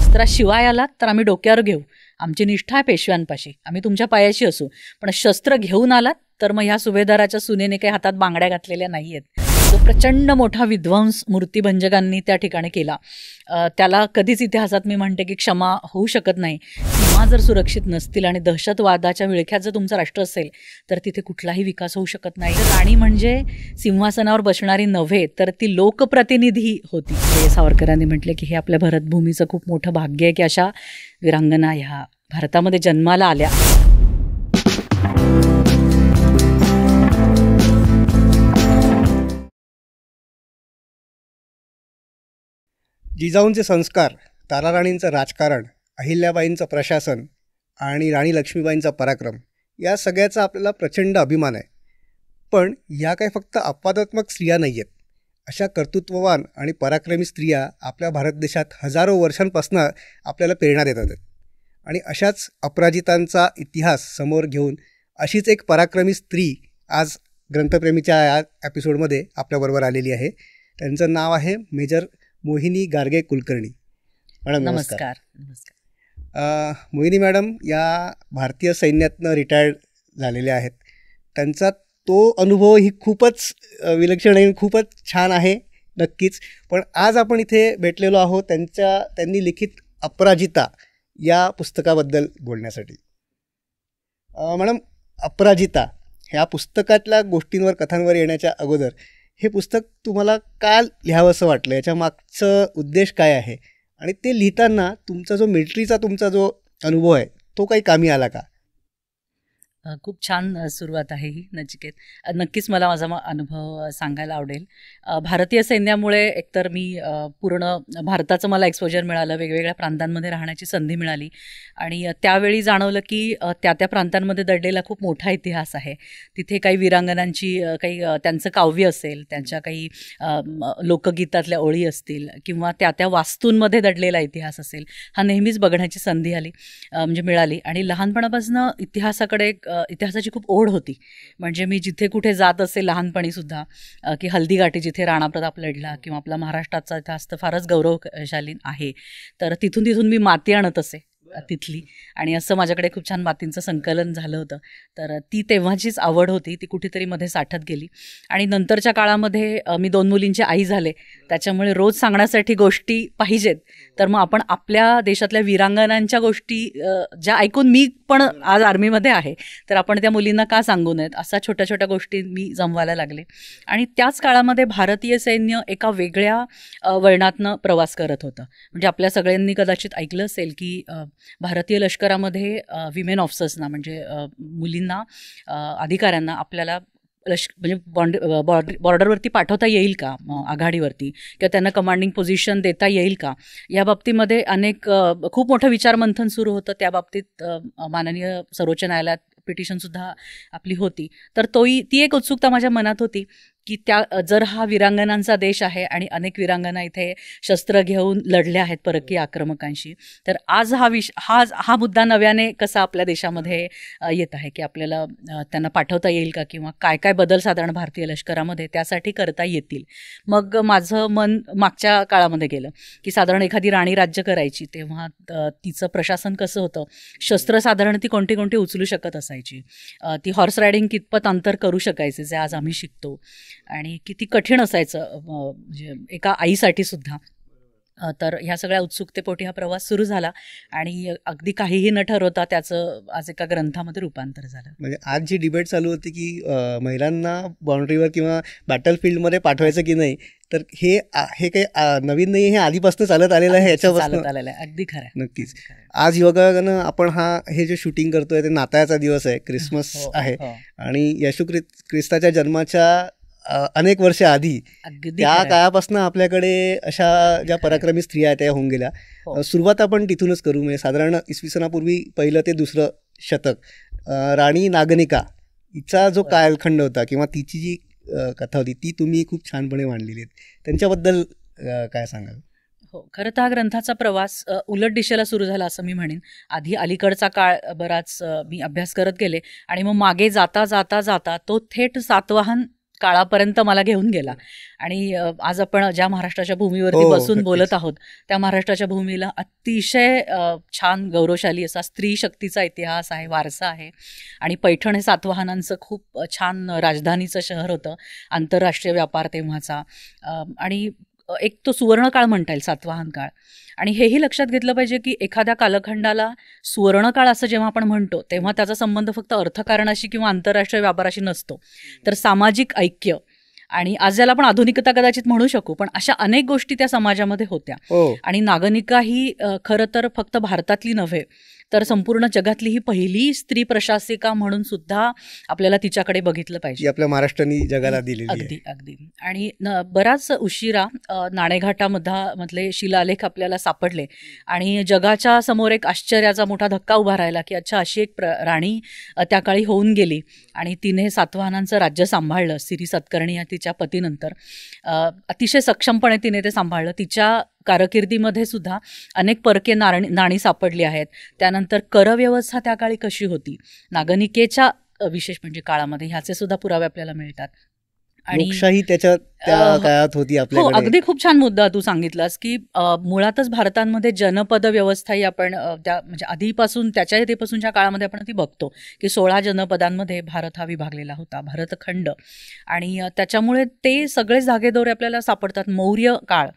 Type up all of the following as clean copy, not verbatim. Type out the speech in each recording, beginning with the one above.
शस्त्राशिवाय आलात तर आम्ही डोक्यावर घेऊ, आमची निष्ठा आहे पेशव्यांपाशी, आम्ही तुमच्या पायाशी असू, पण शस्त्र घेऊन आलात तर मग ह्या सुभेदाराच्या सुनेने काही हातात बांगड्या घातलेल्या नाही आहेत. तो प्रचंड मोठा विध्वंस मूर्तिभंजकांनी त्या ठिकाणी केला. त्याला कधीच इतिहासात मी म्हणते की क्षमा होऊ शकत नाही. सीमा जर सुरक्षित नसतील आणि दहशतवादाच्या विळख्यात जर तुमचं राष्ट्र असेल तर तिथे कुठलाही विकास होऊ शकत नाही. राणी म्हणजे सिंहासनावर बसणारी नव्हे तर ती लोकप्रतिनिधी होती. सावरकरांनी म्हटले की हे आपल्या भरतभूमीचं खूप मोठं भाग्य आहे की अशा वीरांगना ह्या भारतामध्ये जन्माला आल्या. जिजाऊंचे संस्कार, ताराराणींचं राजकारण, अहिल्याबाईंचं प्रशासन आणि राणी लक्ष्मीबाईंचा पराक्रम या सगळ्याचा आपल्याला प्रचंड अभिमान आहे. पण या काही फक्त अपवादात्मक स्त्रिया नाही आहेत. अशा कर्तृत्ववान आणि पराक्रमी स्त्रिया आपल्या भारत देशात हजारो वर्षांपासून आपल्याला प्रेरणा देतात. आणि अशाच अपराजितांचा इतिहास समोर घेऊन अशीच एक पराक्रमी स्त्री आज ग्रंथप्रेमीच्या या एपिसोडमध्ये आपल्याबरोबर आलेली आहे. त्यांचं नाव आहे मेजर मोहिनी गार्गे कुलकर्णी. मॅडम नमस्कार. मोहिनी मॅडम या भारतीय सैन्यातनं रिटायर्ड झालेल्या आहेत. त्यांचा तो अनुभव ही खूपच विलक्षण आहे, खूपच छान आहे नक्कीच. पण आज आपण इथे भेटलेलो आहोत त्यांनी लिखित अपराजिता या पुस्तकाबद्दल बोलण्यासाठी. मॅडम, अपराजिता ह्या पुस्तकातल्या गोष्टींवर, कथांवर येण्याच्या अगोदर हे पुस्तक तुम्हाला का लिहावं असं वाटलं, याच्या मागचं उद्देश काय आहे, आणि ते लिहिताना तुमचा जो मिलिटरीचा तुमचा जो अनुभव आहे तो काही कामी आला का? खूप छान सुरुवात आहे ही नचिकेत. नक्कीच मला माझा अनुभव सांगायला आवडेल. भारतीय सैन्यामुळे एकतर मी पूर्ण भारताचं मला एक्सपोजर मिळालं, वेगवेगळ्या प्रांतांमध्ये राहण्याची संधी मिळाली आणि त्यावेळी जाणवलं की त्या प्रांतांमध्ये दडलेला खूप मोठा इतिहास आहे. तिथे काही वीरांगनांची काही त्यांचं काव्य असेल, त्यांच्या काही लोकगीतातल्या ओळी असतील किंवा त्या वास्तूंमध्ये दडलेला इतिहास असेल, हा नेहमीच बघण्याची संधी आली म्हणजे मिळाली. आणि लहानपणापासून इतिहासाची खूप ओढ होती. म्हणजे मी जिथे कुठे जात असे लहानपणीसुद्धा की हल्दीघाटी जिथे राणा प्रताप लढला किंवा आपला महाराष्ट्राचा इतिहास तर फारच गौरवशाली आहे, तर तिथून मी माती आणत असे तिथली, आणि असं माझ्याकडे खूप छान मातींचं संकलन झालं होतं. तर ती तेव्हाचीच आवड होती, ती कुठेतरी मध्ये साठत गेली. आणि नंतरच्या काळामध्ये मी 2 मुलींची आई झाले, त्याच्यामुळे रोज सांगण्यासाठी गोष्टी पाहिजेत. तर मग आपण आपल्या देशातल्या वीरांगनांच्या गोष्टी ज्या ऐकून मी पण आज आर्मीमध्ये आहे, तर आपण त्या मुलींना का सांगू नयेत, अशा छोट्या छोट्या गोष्टी मी जमवायला लागले. आणि त्याच काळामध्ये भारतीय सैन्य एका वेगळ्या वळणातनं प्रवास करत होतं. म्हणजे आपल्या सगळ्यांनी कदाचित ऐकलं असेल की भारतीय लष्करामध्ये विमेन ऑफिसर्सना म्हणजे मुलींना, अधिकाऱ्यांना आपल्याला म्हणजे बॉर्डरवरती पाठवता येईल का, आघाडीवरती, किंवा त्यांना कमांडिंग पोझिशन देता येईल का, या बाबतीमध्ये खूप मोठं विचारमंथन सुरू होतं. त्या बाबतीत माननीय सर्वोच्च न्यायालयात पिटिशनसुद्धा आपली होती. तर ती एक उत्सुकता माझ्या मनात होती की जर हा वीरांगनांचा देश आहे आणि अनेक वीरांगना इथे शस्त्र घेऊन लढल्या आहेत परकीय आक्रमकांशी, तर आज हा मुद्दा नव्याने कसा आपल्या देशामध्ये येत आहे की आपल्याला त्यांना पाठवता येईल का, किंवा काय काय बदल साधारण भारतीय लष्करामध्ये त्यासाठी करता येतील. मग माझं मन मागच्या काळामध्ये गेलं की साधारण एखादी राणी राज्य करायची तेव्हा तिचं प्रशासन कसं होतं, शस्त्र साधारण ती कोणती उचलू शकत असायची, ती हॉर्स रायडिंग कितपत अंतर करू शकायचे जे आज आम्ही शिकतो, आणि किती कठीण असायचं म्हणजे एका आईसाठी सुद्धा. तर ह्या सगळ्या उत्सुकतेपोटी हा प्रवास सुरू झाला आणि अगदी काहीही न ठरवता त्याचं आज एका ग्रंथामध्ये रूपांतर झालं. म्हणजे आज जी डिबेट चालू होती की महिलांना बाउंड्रीवर किंवा बॅटलफील्डमध्ये पाठवायचं की नाही, तर हे काही नवीन नाही, हे आधीपासून चालत आलेलं आहे, याच्यापासून आलेलं आहे. अगदी खरं आहे, नक्कीच. आज योगानं आपण हे जे शूटिंग करतोय ते नाताळचा दिवस आहे, क्रिसमस आहे, आणि येशू ख्रिस्ताच्या जन्माच्या अनेक वर्ष आधी त्या काळापासून आपल्याकडे अशा ज्या पराक्रमी स्त्रिया आहेत त्या होऊन गेल्या. सुरुवात आपण तिथूनच करू. म्हणजे साधारण इसवी सनापूर्वी 1 ते 2 शतक राणी नागनिका हिचा जो कालखंड होता किंवा तिची जी कथा होती ती तुम्ही खूप छानपणे मांडलेली आहे. त्यांच्याबद्दल काय सांगाल? हो, खरं तर हा ग्रंथाचा प्रवास उलट दिशेला सुरू झाला असं मी म्हणेन. आधी अलीकडचा काळ बराच मी अभ्यास करत गेले आणि मग मागे जाता जाता जाता तो थेट सातवाहन काळापर्यंत मला घेऊन गेला. आणि आज आपण ज्या महाराष्ट्राच्या भूमीवरती हो, बसून नक्कीच. बोलत आहोत त्या महाराष्ट्राच्या भूमीला अतिशय छान गौरवशाली असा स्त्री शक्तीचा इतिहास आहे, वारसा आहे. आणि पैठण हे सातवाहनांचं खूप छान राजधानीचं शहर होतं, आंतरराष्ट्रीय व्यापार तेव्हाचा. आणि एक तो सुवर्णकाळ म्हणता येईल सातवाहन काळ. आणि हेही लक्षात घेतलं पाहिजे की एखाद्या कालखंडाला सुवर्णकाळ असं जेव्हा आपण म्हणतो तेव्हा त्याचा संबंध फक्त अर्थकारणाशी किंवा आंतरराष्ट्रीय व्यापाराशी नसतो, तर सामाजिक ऐक्य आणि आज ज्याला आपण आधुनिकता कदाचित म्हणू शकू, पण अशा अनेक गोष्टी त्या समाजामध्ये होत्या. हो, आणि नागनिका ही खरं तर फक्त भारतातली नव्हे तर संपूर्ण जगातली ही पहिली स्त्री प्रशासिका म्हणून सुद्धा आपल्याला तिच्याकडे बघितलं ती पाहिजे. आपल्या महाराष्ट्राने जगाला दिलेली आहे. अगदी अगदी. आणि बराच उशिरा नाणेघाटामधले शिलालेख आपल्याला सापडले आणि जगाच्या समोर एक आश्चर्याचा मोठा धक्का उभा राहिला की अच्छा, अशी एक राणी त्या काळी होऊन गेली आणि तिने सातवाहनांचं राज्य सांभाळलं. सिरी सतकर्णी या तिच्या पतीनंतर अतिशय सक्षमपणे तिने ते सांभाळलं. तिच्या कारकिर्दीमध्ये सुद्धा अनेक परके नाणी सापडली आहेत. त्यानंतर करव्यवस्था त्या काळी कशी होती, नागनिकेच्या विशेष म्हणजे काळामध्ये ह्याचे सुद्धा पुरावे आपल्याला मिळतात. आणि लोकशाही त्या काळात होती हो, आपल्याकडे. अगदी खूप छान मुद्दा तू सांगितलास की मुळातच भारतामध्ये जनपद व्यवस्था ही आपण त्या म्हणजे आधीपासून त्याच्या येतेपासूनच्या काळामध्ये आपण ती बघतो की 16 जनपदांमध्ये भारत हा विभागलेला होता, भारतखंड. आणि त्याच्यामुळे ते सगळे धागेदोरे आपल्याला सापडतात. मौर्य काळ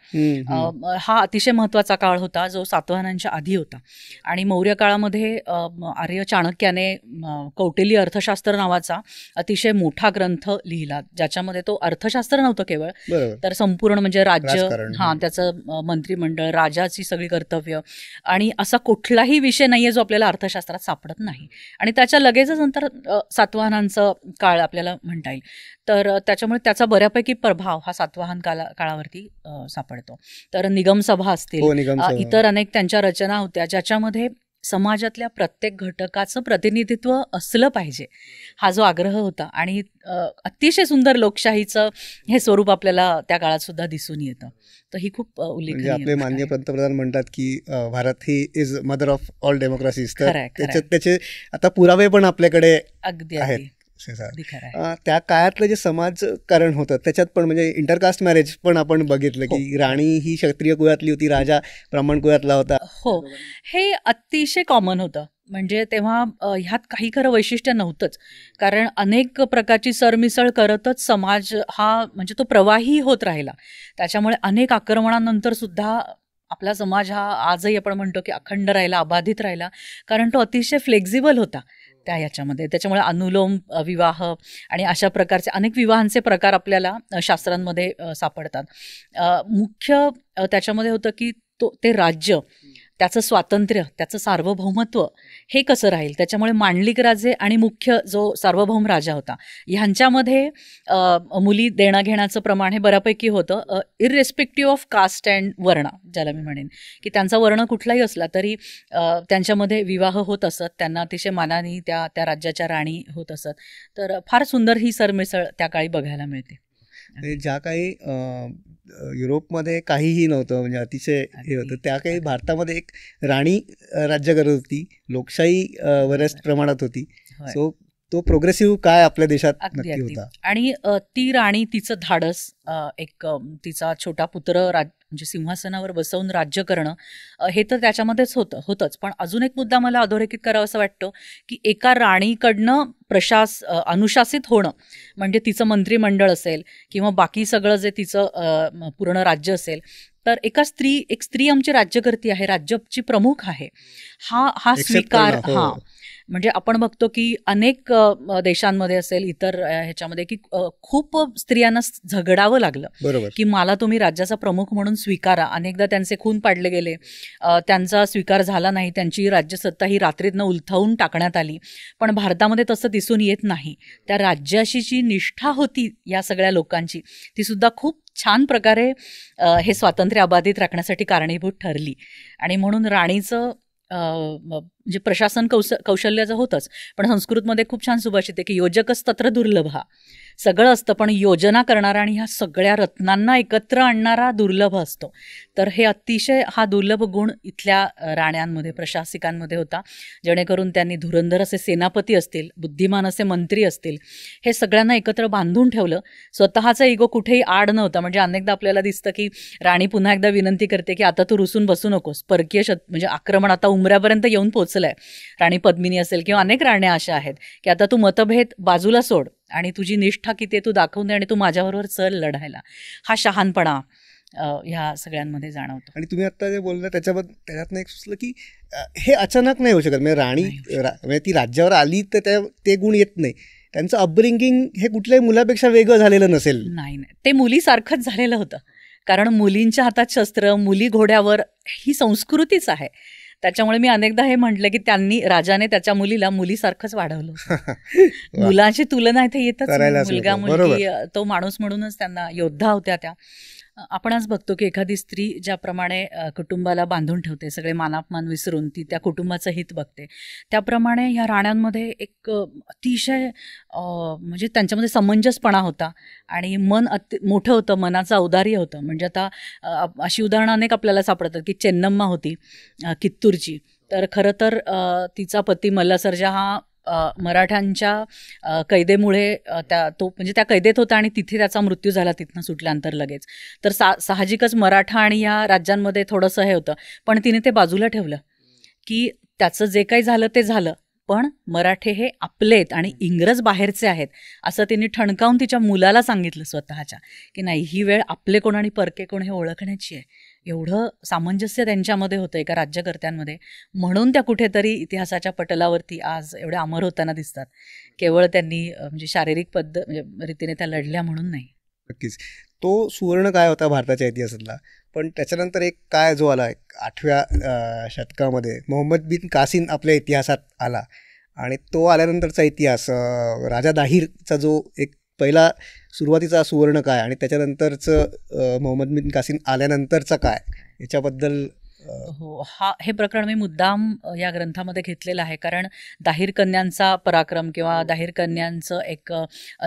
हा अतिशय महत्त्वाचा काळ होता जो सातवाहनांच्या आधी होता. आणि मौर्य काळामध्ये आर्य चाणक्याने कौटिल्य अर्थशास्त्र नावाचा अतिशय मोठा ग्रंथ लिहिला, ज्याच्यामध्ये तो अर्थशास्त्र नव्हतं केवळ, बरोबर. तर संपूर्ण म्हणजे राज्य, राजकारण, हां, त्याचं मंत्रिमंडळ, राजाची सगळी कर्तव्य आणि असा कुठलाही विषय नाहीये जो आपल्याला अर्थशास्त्रात सापडत नाही. आणि त्याच्या लगेचच नंतर सातवाहनांचं काळ आपल्याला म्हणता येईल. तर त्याच्यामुळे त्याचा बऱ्यापैकी प्रभाव हा सातवाहन काळावरती सापडतो. तर निगमसभा असतील, हो, निगमसभा. इतर अनेक त्यांच्या रचना होत्या ज्याच्यामध्ये समाजातल्या प्रत्येक घटकाचं प्रतिनिधित्व असलं पाहिजे हा जो आग्रह होता. आणि अतिशय सुंदर लोकशाहीचं हे स्वरूप आपल्याला त्या काळात सुद्धा दिसून येतं. तर ही खूप म्हणजे उल्लेखनीय आपले गोष्ट माननीय आहे. पंतप्रधान म्हणतात की Bharat he is mother of all democracies. तर खरंय, खरंय. त्याचे आता पुरावे पण आपल्याकडे अगदी आहेत. अगदी अगदी खरं आहे. त्या काळातलं जे समाजकारण होतं त्याच्यात पण म्हणजे इंटरकास्ट मॅरेज पण आपण बघितलं की राणी ही क्षत्रिय कुळातली होती, राजा ब्राह्मण कुळातला होता. हो, हे अतिशय कॉमन होतं. म्हणजे तेव्हा ह्यात काही खरं वैशिष्ट्य नव्हतंच, कारण अनेक प्रकारची सरमिसळ करतच समाज हा म्हणजे तो प्रवाही होत राहिला. त्याच्यामुळे अनेक आक्रमणानंतर सुद्धा आपला समाज हा आजही आपण म्हणतो की अखंड राहिला, अबाधित राहिला, कारण तो अतिशय फ्लेक्झिबल होता त्या याच्यामध्ये. त्याच्यामुळे अनुलोम विवाह आणि अशा प्रकारचे अनेक विवाहांचे प्रकार आपल्याला शास्त्रांमध्ये सापडतात. मुख्य त्याच्यामध्ये होतं की ते राज्य, त्याचं स्वातंत्र्य, त्याचं सार्वभौमत्व हे कसं राहील. त्याच्यामुळे मांडलिक राजे आणि मुख्य जो सार्वभौम राजा होता ह्यांच्यामध्ये मुली देणं घेण्याचं प्रमाण हे बऱ्यापैकी होतं, इररेस्पेक्टिव्ह ऑफ कास्ट अँड वर्ण, ज्याला मी म्हणेन की त्यांचा वर्ण कुठलाही असला तरी त्यांच्यामध्ये विवाह होत असत. त्यांना अतिशय मानाने त्या राज्याच्या राणी होत असत. तर फार सुंदर ही सरमिसळ त्या काळी बघायला मिळते. ज्या काही युरोपमध्ये काहीही नव्हतं, म्हणजे अतिशय हे होतं, त्या काही भारतामध्ये एक राणी राज्य करत होती, लोकशाही बऱ्याच प्रमाणात होती. सो तो प्रोग्रेसिव्ह काय आपल्या देशात अगदी नक्की अगदी. होता. आणि ती राणी, तिचं धाडस, एक तिचा छोटा पुत्र म्हणजे सिंहासनावर बसवून राज्य करणं, हे तर त्याच्यामध्येच होतंच. पण अजून एक मुद्दा मला अधोरेखित करावा असं वाटतं की एका राणीकडनं अनुशासित होणं, म्हणजे तिचं मंत्रिमंडळ असेल किंवा बाकी सगळं जे तिचं पूर्ण राज्य असेल, तर एक स्त्री आमची राज्यकर्ती आहे, राज्याची प्रमुख आहे, हा स्वीकार. हा म्हणजे आपण बघतो की अनेक देशांमध्ये असेल, इतर ह्याच्यामध्ये की खूप स्त्रियांना झगडावं लागलं, बरोबर, की मला तुम्ही राज्याचा प्रमुख म्हणून स्वीकारा. अनेकदा त्यांचे खून पाडले गेले, त्यांचा स्वीकार झाला नाही, त्यांची राज्यसत्ता ही रात्रीतनं उलथवून टाकण्यात आली. पण भारतामध्ये तसं दिसून येत नाही. त्या राज्याशी जी निष्ठा होती या सगळ्या लोकांची, ती सुद्धा खूप छान प्रकारे हे स्वातंत्र्य अबाधित राखण्यासाठी कारणीभूत ठरली. आणि म्हणून राणीचं म्हणजे प्रशासन कौशल्याचं होतंच, पण संस्कृतमध्ये खूप छान सुभाषित आहे की योजकच तत्र दुर्लभ. हा सगळं असतं पण योजना करणारा आणि ह्या सगळ्या रत्नांना एकत्र आणणारा दुर्लभ असतो. तर हे अतिशय हा दुर्लभ गुण इथल्या राण्यांमध्ये प्रशासिकांमध्ये होता, जेणेकरून त्यांनी धुरंधर असे सेनापती असतील, बुद्धिमान असे मंत्री असतील, हे सगळ्यांना एकत्र बांधून ठेवलं. स्वतःचा इगो कुठेही आड नव्हता. म्हणजे अनेकदा आपल्याला दिसतं की राणी पुन्हा एकदा विनंती करते की आता तू रुसून बसू नकोस, परकीय म्हणजे आक्रमण आता उमऱ्यापर्यंत येऊन पोहोचलंय. राणी पद्मिनी असेल किंवा अनेक राण्या अशा आहेत की आता तू मतभेद बाजूला सोड आणि तुझी निष्ठा किती आहे तू दाखवून दे आणि तू माझ्याबरोबर चल लढायला. हा शहाणपणा ह्या सगळ्यांमध्ये जाणवतो. आणि तुम्ही आता जे बोलला त्याच्यातनं एक सुचलं की हे अचानक नाही होऊ शकत. म्हणजे राणी म्हणजे ती राज्यावर आली तर ते गुण येत नाही. त्यांचं अपब्रिंगिंग हे कुठल्याही मुलापेक्षा वेगळं झालेलं नसेल. नाही, ते मुलीसारखंच झालेलं होतं. कारण मुलींच्या हातात शस्त्र, मुली घोड्यावर, ही संस्कृतीच आहे. त्याच्यामुळे मी अनेकदा हे म्हटलं की राजाने त्याच्या मुलीला मुलीसारखंच वाढवलं. मुलांची तुलना इथे येतच. मुलगा मुलगी तो माणूस म्हणूनच त्यांना योद्धा होत्या त्या. आपण आज बघतो की एखादी स्त्री ज्याप्रमाणे कुटुंबाला बांधून ठेवते, सगळे मानापमान विसरून ती त्या कुटुंबाचं हित बघते, त्याप्रमाणे ह्या राण्यांमध्ये एक अतिशय म्हणजे त्यांच्यामध्ये समंजसपणा होता आणि मन मोठं होतं, मनाचं औदार्य होतं. म्हणजे आता अशी उदाहरणं अनेक आपल्याला सापडतात की चेन्नम्मा होती कित्तूरची, तर खरं तर तिचा पती मल्लसर्जा हा मराठ्यांच्या कैदेमुळे तो म्हणजे त्या कैदेत होता आणि तिथे त्याचा मृत्यू झाला तिथनं सुटल्यानंतर लगेच. तर साहजिकच मराठा आणि या राज्यांमध्ये थोडंसं हे होतं, पण तिने ते बाजूला ठेवलं की त्याचं जे काही झालं ते झालं, पण मराठे हे आपलेत आणि इंग्रज बाहेरचे आहेत असं तिने ठणकावून तिच्या मुलाला सांगितलं स्वतःच्या की नाही, ही वेळ आपले कोण आणि परके कोण हे ओळखण्याची आहे. एवढं सामंजस्य त्यांच्यामध्ये होतं एका राज्यकर्त्यांमध्ये. म्हणून त्या कुठेतरी इतिहासाच्या पटलावरती आज एवढ्या अमर होताना दिसतात. केवळ त्यांनी म्हणजे शारीरिक म्हणजे रीतीने त्या लढल्या म्हणून नाही. नक्कीच तो सुवर्ण काय होता भारताच्या इतिहासातला. पण त्याच्यानंतर एक काय जो आला 8व्या शतकामध्ये मोहम्मद बिन कासिम आपल्या इतिहासात आला आणि तो आल्यानंतरचा इतिहास राजा दाहिरचा जो एक पहिला सुरुवातीचा सुवर्ण काय आणि त्याच्यानंतरचं मोहम्मद बिन कासिम आल्यानंतरचा काय याच्याबद्दल. हो, हे प्रकरण मी मुद्दाम या ग्रंथामध्ये घेतलेलं आहे कारण दाहिर कन्यांचा पराक्रम किंवा दाहिर कन्यांचं एक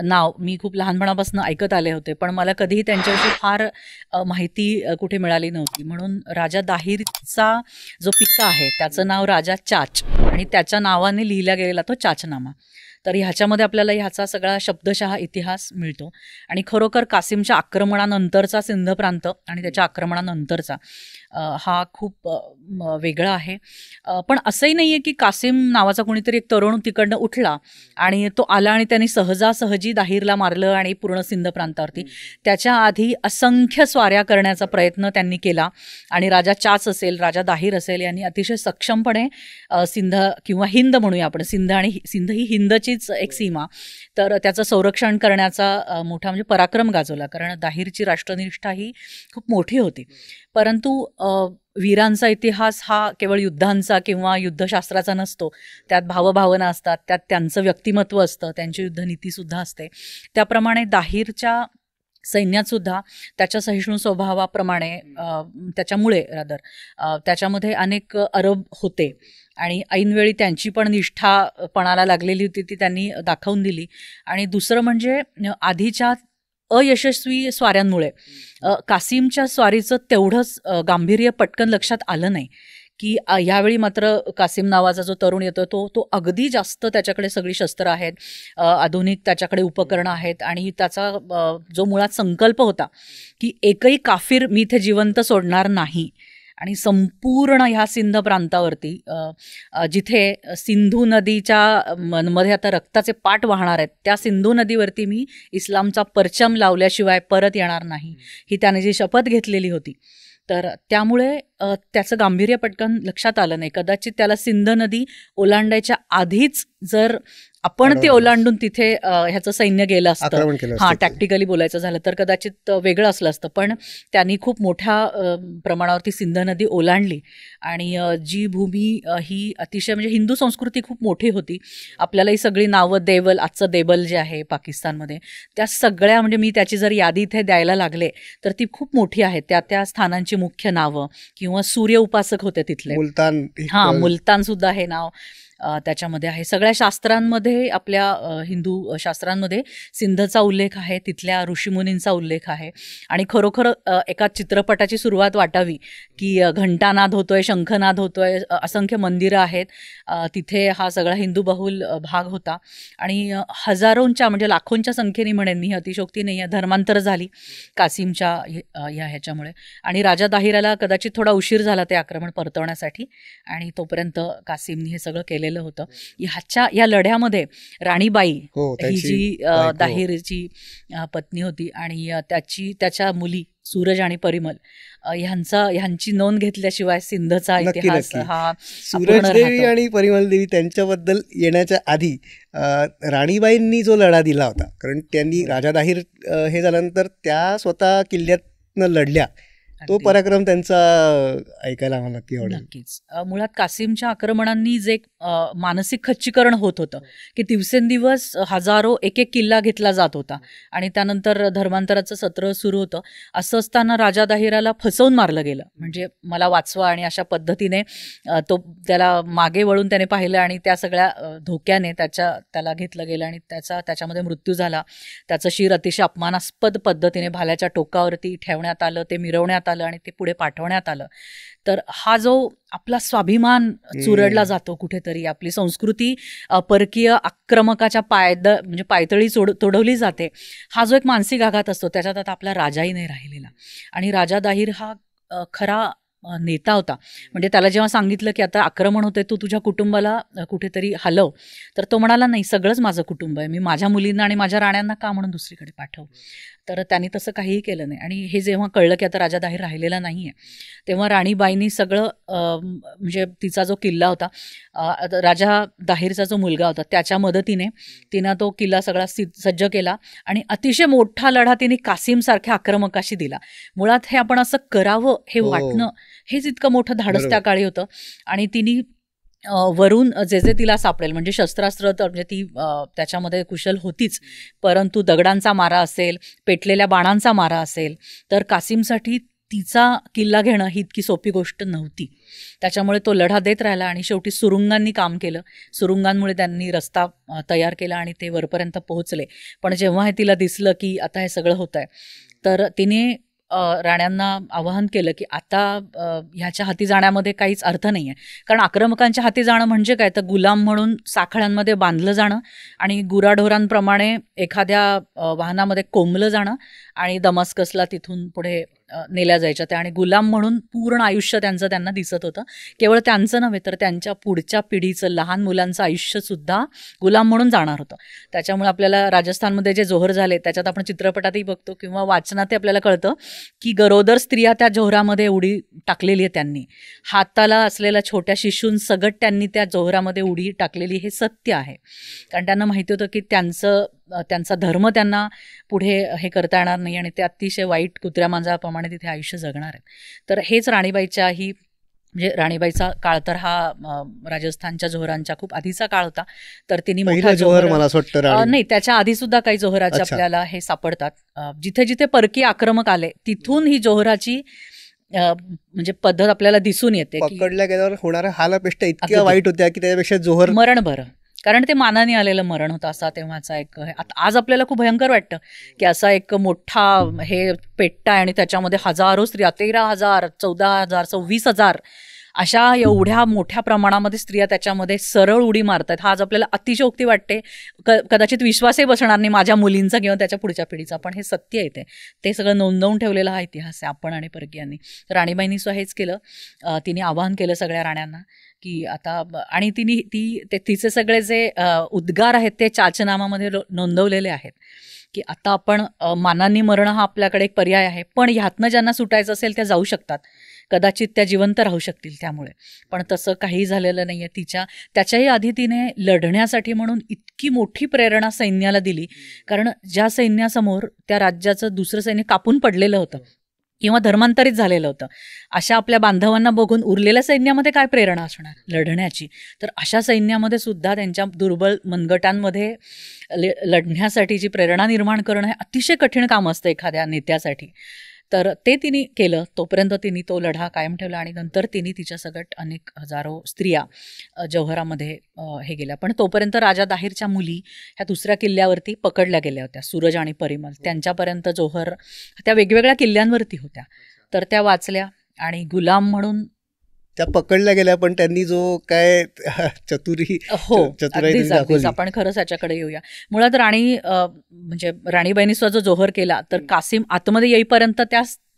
नाव मी खूप लहानपणापासून ऐकत आले होते, पण मला कधीही त्यांच्याविषयी फार माहिती कुठे मिळाली नव्हती. म्हणून राजा दाहिरचा जो पिता आहे त्याचं नाव राजा चाच आणि त्याच्या नावाने लिहिला गेलेला तो चाचनामा. तर ह्याच्यामध्ये आपल्याला ह्याचा सगळा शब्दशः इतिहास मिळतो. आणि खरोखर कासिमच्या आक्रमणानंतरचा सिंध प्रांत आणि त्याच्या आक्रमणानंतरचा हा खूप वेगळा आहे. पण असंही नाही आहे की कासिम नावाचा कोणीतरी एक तरुण तिकडनं उठला आणि तो आला आणि त्यांनी सहजासहजी दाहिरला मारलं आणि पूर्ण सिंध प्रांतावरती. त्याच्या आधी असंख्य स्वाऱ्या करण्याचा प्रयत्न त्यांनी केला आणि राजा चाच असेल, राजा दाहिर असेल यांनी अतिशय सक्षमपणे सिंध किंवा हिंद म्हणूया आपण, सिंध ही हिंदचीच एक सीमा, तर त्याचं संरक्षण करण्याचा मोठा म्हणजे पराक्रम गाजवला. कारण दाहिरची राष्ट्रनिष्ठा ही खूप मोठी होती. परंतु वीरांचा इतिहास हा केवळ युद्धांचा किंवा युद्धशास्त्राचा नसतो. त्यात भावभावना असतात, त्यात त्यांचं व्यक्तिमत्व असतं, त्यांची युद्धनीतीसुद्धा असते. त्याप्रमाणे दाहिरच्या सैन्यातसुद्धा त्याच्या सहिष्णू स्वभावाप्रमाणे त्याच्यामुळे त्याच्यामध्ये अनेक अरब होते आणि ऐनवेळी त्यांची पण निष्ठा पणाला लागलेली होती, ती त्यांनी दाखवून दिली. आणि दुसरं म्हणजे आधीच्या अयशस्वी स्वाऱ्यांमुळे कासिमच्या स्वारीचं तेवढंच गांभीर्य पटकन लक्षात आलं नाही की यावेळी मात्र कासिम नावाचा जो तरुण येतो तो अगदी जास्त त्याच्याकडे सगळी शस्त्र आहेत, आधुनिक त्याच्याकडे उपकरणं आहेत आणि त्याचा जो मुळात संकल्प होता की एकही काफिर मी इथे जिवंत सोडणार नाही आणि संपूर्ण ह्या सिंध प्रांतावरती जिथे सिंधू नदीच्या मध्ये आता रक्ताचे पाट वाहणार आहेत, त्या सिंधू नदीवरती मी इस्लामचा परचम लावल्याशिवाय परत येणार नाही, ही त्याने जी शपथ घेतलेली होती. तर त्यामुळे त्याचं गांभीर्य पटकन लक्षात आलं नाही. कदाचित त्याला सिंध नदी ओलांडायच्या आधीच जर आपण ते ओलांडून तिथे ह्याचं सैन्य गेलं असतं, हां टॅक्टिकली बोलायचं झालं तर कदाचित वेगळं असलं असतं. पण त्यांनी खूप मोठ्या प्रमाणावरती सिंध नदी ओलांडली आणि जी भूमी ही अतिशय म्हणजे हिंदू संस्कृती खूप मोठी होती. आपल्याला ही सगळी नावं देवल, आजचं देबल जे आहे पाकिस्तानमध्ये, त्या सगळ्या म्हणजे मी त्याची जर यादी इथे द्यायला लागले तर ती खूप मोठी आहे. त्या स्थानांची मुख्य नावं किंवा किंवा सूर्य उपासक होते तिथले. मुलतान मुलतान सुद्धा हे नाव त्याच्यामध्ये आहे. सगळ्या शास्त्रांमध्ये, आपल्या हिंदू शास्त्रांमध्ये सिंधचा उल्लेख आहे, तिथल्या ऋषीमुनींचा उल्लेख आहे. आणि खरोखर एका चित्रपटाची सुरुवात वाटावी की घंटानाद होतोय, शंखनाद होतोय, असंख्य मंदिरं आहेत तिथे. हा सगळा हिंदू बहुल भाग होता आणि हजारोंच्या म्हणजे लाखोंच्या संख्येने म्हणेन मी, अतिशोक्ती नाही आहे, धर्मांतर झाली कासिमच्या ह्याच्यामुळे. आणि राजा दाहिराला कदाचित थोडा उशीर झाला ते आक्रमण परतवण्यासाठी आणि तोपर्यंत कासिमने हे सगळं केलेलं होतं. या लढ्यामध्ये राणीबाई ही जी दाहिरची पत्नी होती आणि त्याच्या मुली सूरज आणि परिमल ह्यांची नोंद घेतल्याशिवाय सिंधचा इतिहास हा सूरजदेवी आणि परिमल देवी त्यांच्याबद्दल येण्याच्या आधी राणीबाईंनी जो लढा दिला होता, कारण त्यांनी राजा दाहिर हे झाल्यानंतर त्या स्वतः किल्ल्यातनं लढल्या, तो पराक्रम त्यांचा ऐकायला आम्हाला नक्की आवडेल. नक्कीच. मुळात कासिमच्या आक्रमणांनी जे मानसिक खच्चीकरण होत होतं की दिवसेंदिवस हजारो एक किल्ला घेतला जात होता आणि त्यानंतर धर्मांतराचं सत्र सुरू होतं. असं असताना राजा दाहिराला फसवून मारलं गेलं, म्हणजे मला वाचवा, आणि अशा पद्धतीने त्याला मागे वळून त्याने पाहिलं आणि त्या सगळ्या धोक्याने त्याला घेतलं गेलं आणि त्याच्यामध्ये मृत्यू झाला. त्याचं शिर अतिशय अपमानास्पद पद्धतीने भाल्याच्या टोकावरती ठेवण्यात आलं, ते मिरवण्यात आलं आणि ते पुढे पाठवण्यात आलं. तर हा जो आपला स्वाभिमान चुरडला जातो कुठेतरी, आपली संस्कृती परकीय आक्रमकाच्या म्हणजे पायतळी तोडवली जाते, हा जो एक मानसिक आघात असतो, त्याच्यात आता आपला राजाही नाही राहिलेला. आणि राजा दाहिर हा खरा नेता होता. म्हणजे त्याला जेव्हा सांगितलं की आता आक्रमण होते, तू तुझ्या कुटुंबाला कुठेतरी हलव, तर तो म्हणाला नाही, सगळंच माझं कुटुंब आहे, मी माझ्या मुलींना आणि माझ्या राण्यांना का म्हणून दुसरीकडे पाठव. तर त्यांनी तसं काहीही केलं नाही. आणि हे जेव्हा कळलं की आता राजा दाहिर राहिलेला नाही आहे, तेव्हा राणीबाईंनी सगळं म्हणजे तिचा जो किल्ला होता, राजा दाहिरचा जो मुलगा होता, त्याच्या मदतीने तिनं तो किल्ला सगळा सज्ज केला आणि अतिशय मोठा लढा तिने कासिमसारख्या आक्रमकाशी दिला. मुळात हे आपण असं करावं हे वाटणं, हेच इतकं मोठं धाडस त्या काळी होतं. आणि तिने वरून जे तिला सापडेल, म्हणजे शस्त्रास्त्र, तर म्हणजे ती त्याच्यामध्ये कुशल होतीच, परंतु दगडांचा मारा असेल, पेटलेल्या बाणांचा मारा असेल, तर कासिमसाठी तिचा किल्ला घेणं ही इतकी सोपी गोष्ट नव्हती. त्याच्यामुळे तो लढा देत राहिला आणि शेवटी सुरुंगांनी काम केलं. सुरुंगांमुळे त्यांनी रस्ता तयार केला आणि ते वरपर्यंत पोहोचले. पण जेव्हा हे तिला दिसलं की आता हे सगळं होत आहे, तर तिने राण्यांना आवाहन केलं की आता ह्याच्या हाती जाण्यामध्ये काहीच अर्थ नाही आहे. कारण आक्रमकांच्या हाती जाणं म्हणजे काय, तर गुलाम म्हणून साखळ्यांमध्ये बांधलं जाणं आणि गुराढोरांप्रमाणे एखाद्या वाहनामध्ये कोंबलं जाणं आणि दमास्कसला तिथून पुढे नेल्या जायच्या त्या. आणि गुलाम म्हणून पूर्ण आयुष्य त्यांना दिसत होतं. केवळ त्यांचं नव्हे तर त्यांच्या पुढच्या पिढीचं, लहान मुलांचं आयुष्यसुद्धा गुलाम म्हणून जाणार होतं. त्याच्यामुळे आपल्याला राजस्थानमध्ये जे जोहर झाले, त्याच्यात आपण चित्रपटातही बघतो किंवा वाचनातही आपल्याला कळतं की गरोदर स्त्रिया त्या जोहरामध्ये उडी टाकलेली आहे. त्यांनी हाताला असलेल्या छोट्या शिशूंसकट त्यांनी त्या जोहरामध्ये उडी टाकलेली, हे सत्य आहे. कारण त्यांना माहिती होतं की त्यांचा धर्म त्यांना पुढे हे करता येणार नाही आणि ते अतिशय वाईट कुत्र्या मांजराप्रमाणे तिथे आयुष्य जगणार आहेत. तर हेच राणीबाईच्याही, म्हणजे राणीबाईचा काळ तर हा राजस्थानच्या जोहरांच्या खूप आधीचा काळ होता. तर तिने मोठा जोहर, मला असं वाटतं नाही, त्याच्या आधी सुद्धा काही जोहराचे आपल्याला हे सापडतात. जिथे जिथे परकीय आक्रमक आले तिथून ही जोहराची म्हणजे पद्धत आपल्याला दिसून येते. पकडल्या गेल्यावर होणाऱ्या हालापेष्टा इतक्या वाईट होत्या की त्याच्यापेक्षा जोहर मरण बरं, कारण ते मानाने आलेलं मरण होतं. असा तेव्हाचा एक, आज आपल्याला खूप भयंकर वाटतं की असा एक मोठा हे पेट्टा आहे आणि त्याच्यामध्ये हजारो स्त्रिया, 13,000, 14,000, 26,000 अशा एवढ्या मोठ्या प्रमाणामध्ये स्त्रिया त्याच्यामध्ये सरळ उडी मारतात. हा आज आपल्याला अतिशयोक्ती वाटते, कदाचित विश्वासही बसणार नाही माझ्या मुलींचा किंवा त्याच्या पुढच्या पिढीचा, पण हे सत्य आहे. ते सगळं नोंदवून ठेवलेला हा इतिहास आहे, आपण आणि परकीयांनी. तर राणीबाईंनी सुद्धा हेच केलं. तिने आवाहन केलं सगळ्या राण्यांना की आता, आणि तिचे सगळे जे उद्गार आहेत ते चाचनामामध्ये नोंदवलेले आहेत की आता आपण मानांनी मरण हा आपल्याकडे एक पर्याय आहे, पण ह्यातनं ज्यांना सुटायचं असेल त्या जाऊ शकतात, कदाचित त्या जिवंत राहू शकतील त्यामुळे. पण तसं काही झालेलं नाही आहे. त्याच्याही आधी तिने लढण्यासाठी म्हणून इतकी मोठी प्रेरणा सैन्याला दिली, कारण ज्या सैन्यासमोर त्या राज्याचं दुसरं सैन्य कापून पडलेलं होतं किंवा धर्मांतरित झालेलं होतं, अशा आपल्या बांधवांना बघून उरलेल्या सैन्यामध्ये काय प्रेरणा असणार लढण्याची. तर अशा सैन्यामध्ये सुद्धा त्यांच्या दुर्बल मनगटांमध्ये लढण्यासाठी जी प्रेरणा निर्माण करणं हे अतिशय कठीण काम असतं एखाद्या नेत्यासाठी. तर ते तिने केलं. तोपर्यंत तिने तो लढा कायम ठेवला आणि नंतर तिने तिच्या सकट अनेक हजारो स्त्रिया जौहरामध्ये हे गेल्या. पण तोपर्यंत राजा दाहिरच्या मुली ह्या दुसऱ्या किल्ल्यावरती पकडल्या गेल्या होत्या, सूरज आणि परिमल. त्यांच्यापर्यंत जौहर त्या वेगवेगळ्या किल्ल्यांवरती होत्या, तर त्या वाचल्या आणि गुलाम म्हणून त्या पकडल्या गेल्या. पण त्यांनी जो काय चतुराई अगदीच दाखवली, आपण खरंच याच्याकडे येऊया. मुळात म्हणजे राणीबाईंनी सुद्धा जो जोहर केला, तर कासिम आतमध्ये येईपर्यंत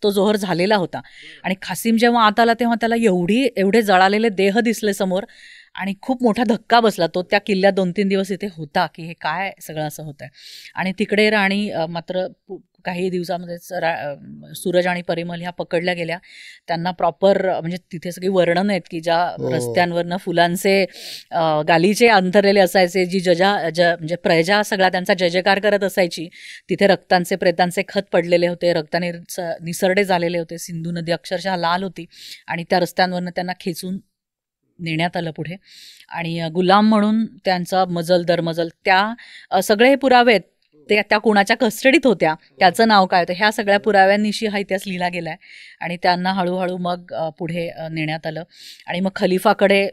तो जोहर झालेला होता. आणि कासिम जेव्हा आत आला तेव्हा त्याला एवढे जळालेले देह दिसले समोर आणि खूप मोठा धक्का बसला. तो त्या किल्ल्यात 2-3 दिवस इथे होता की हे काय सगळं असं होतंय. आणि तिकडे राणी मात्र काही दिवसामध्येच सूरज आणि परिमल ह्या पकडल्या गेल्या. त्यांना प्रॉपर म्हणजे तिथे सगळी वर्णन आहेत की ज्या रस्त्यांवरनं फुलांचे गालीचे अंतरलेले असायचे, जी म्हणजे प्रजा सगळा त्यांचा जय जयकार करत असायची. तिथे रक्तांचे प्रेतांचे खत पडलेले होते, रक्ताने निसरडे झालेले होते. सिंधू नदी अक्षरशः लाल होती आणि त्या रस्त्यांवरनं त्यांना खेचून नेण्यात आलं पुढे. आणि गुलाम म्हणून त्यांचा मजल दरमजल त्या सगळे पुरावे आहेत ते त्या कुणाच्या कस्टडीत होत्या, त्याचं नाव काय होतं, ह्या सगळ्या पुराव्यांनिशी हा इतिहास लिहिला गेला आहे. आणि त्यांना हळूहळू मग पुढे नेण्यात आलं. आणि मग खलिफाकडे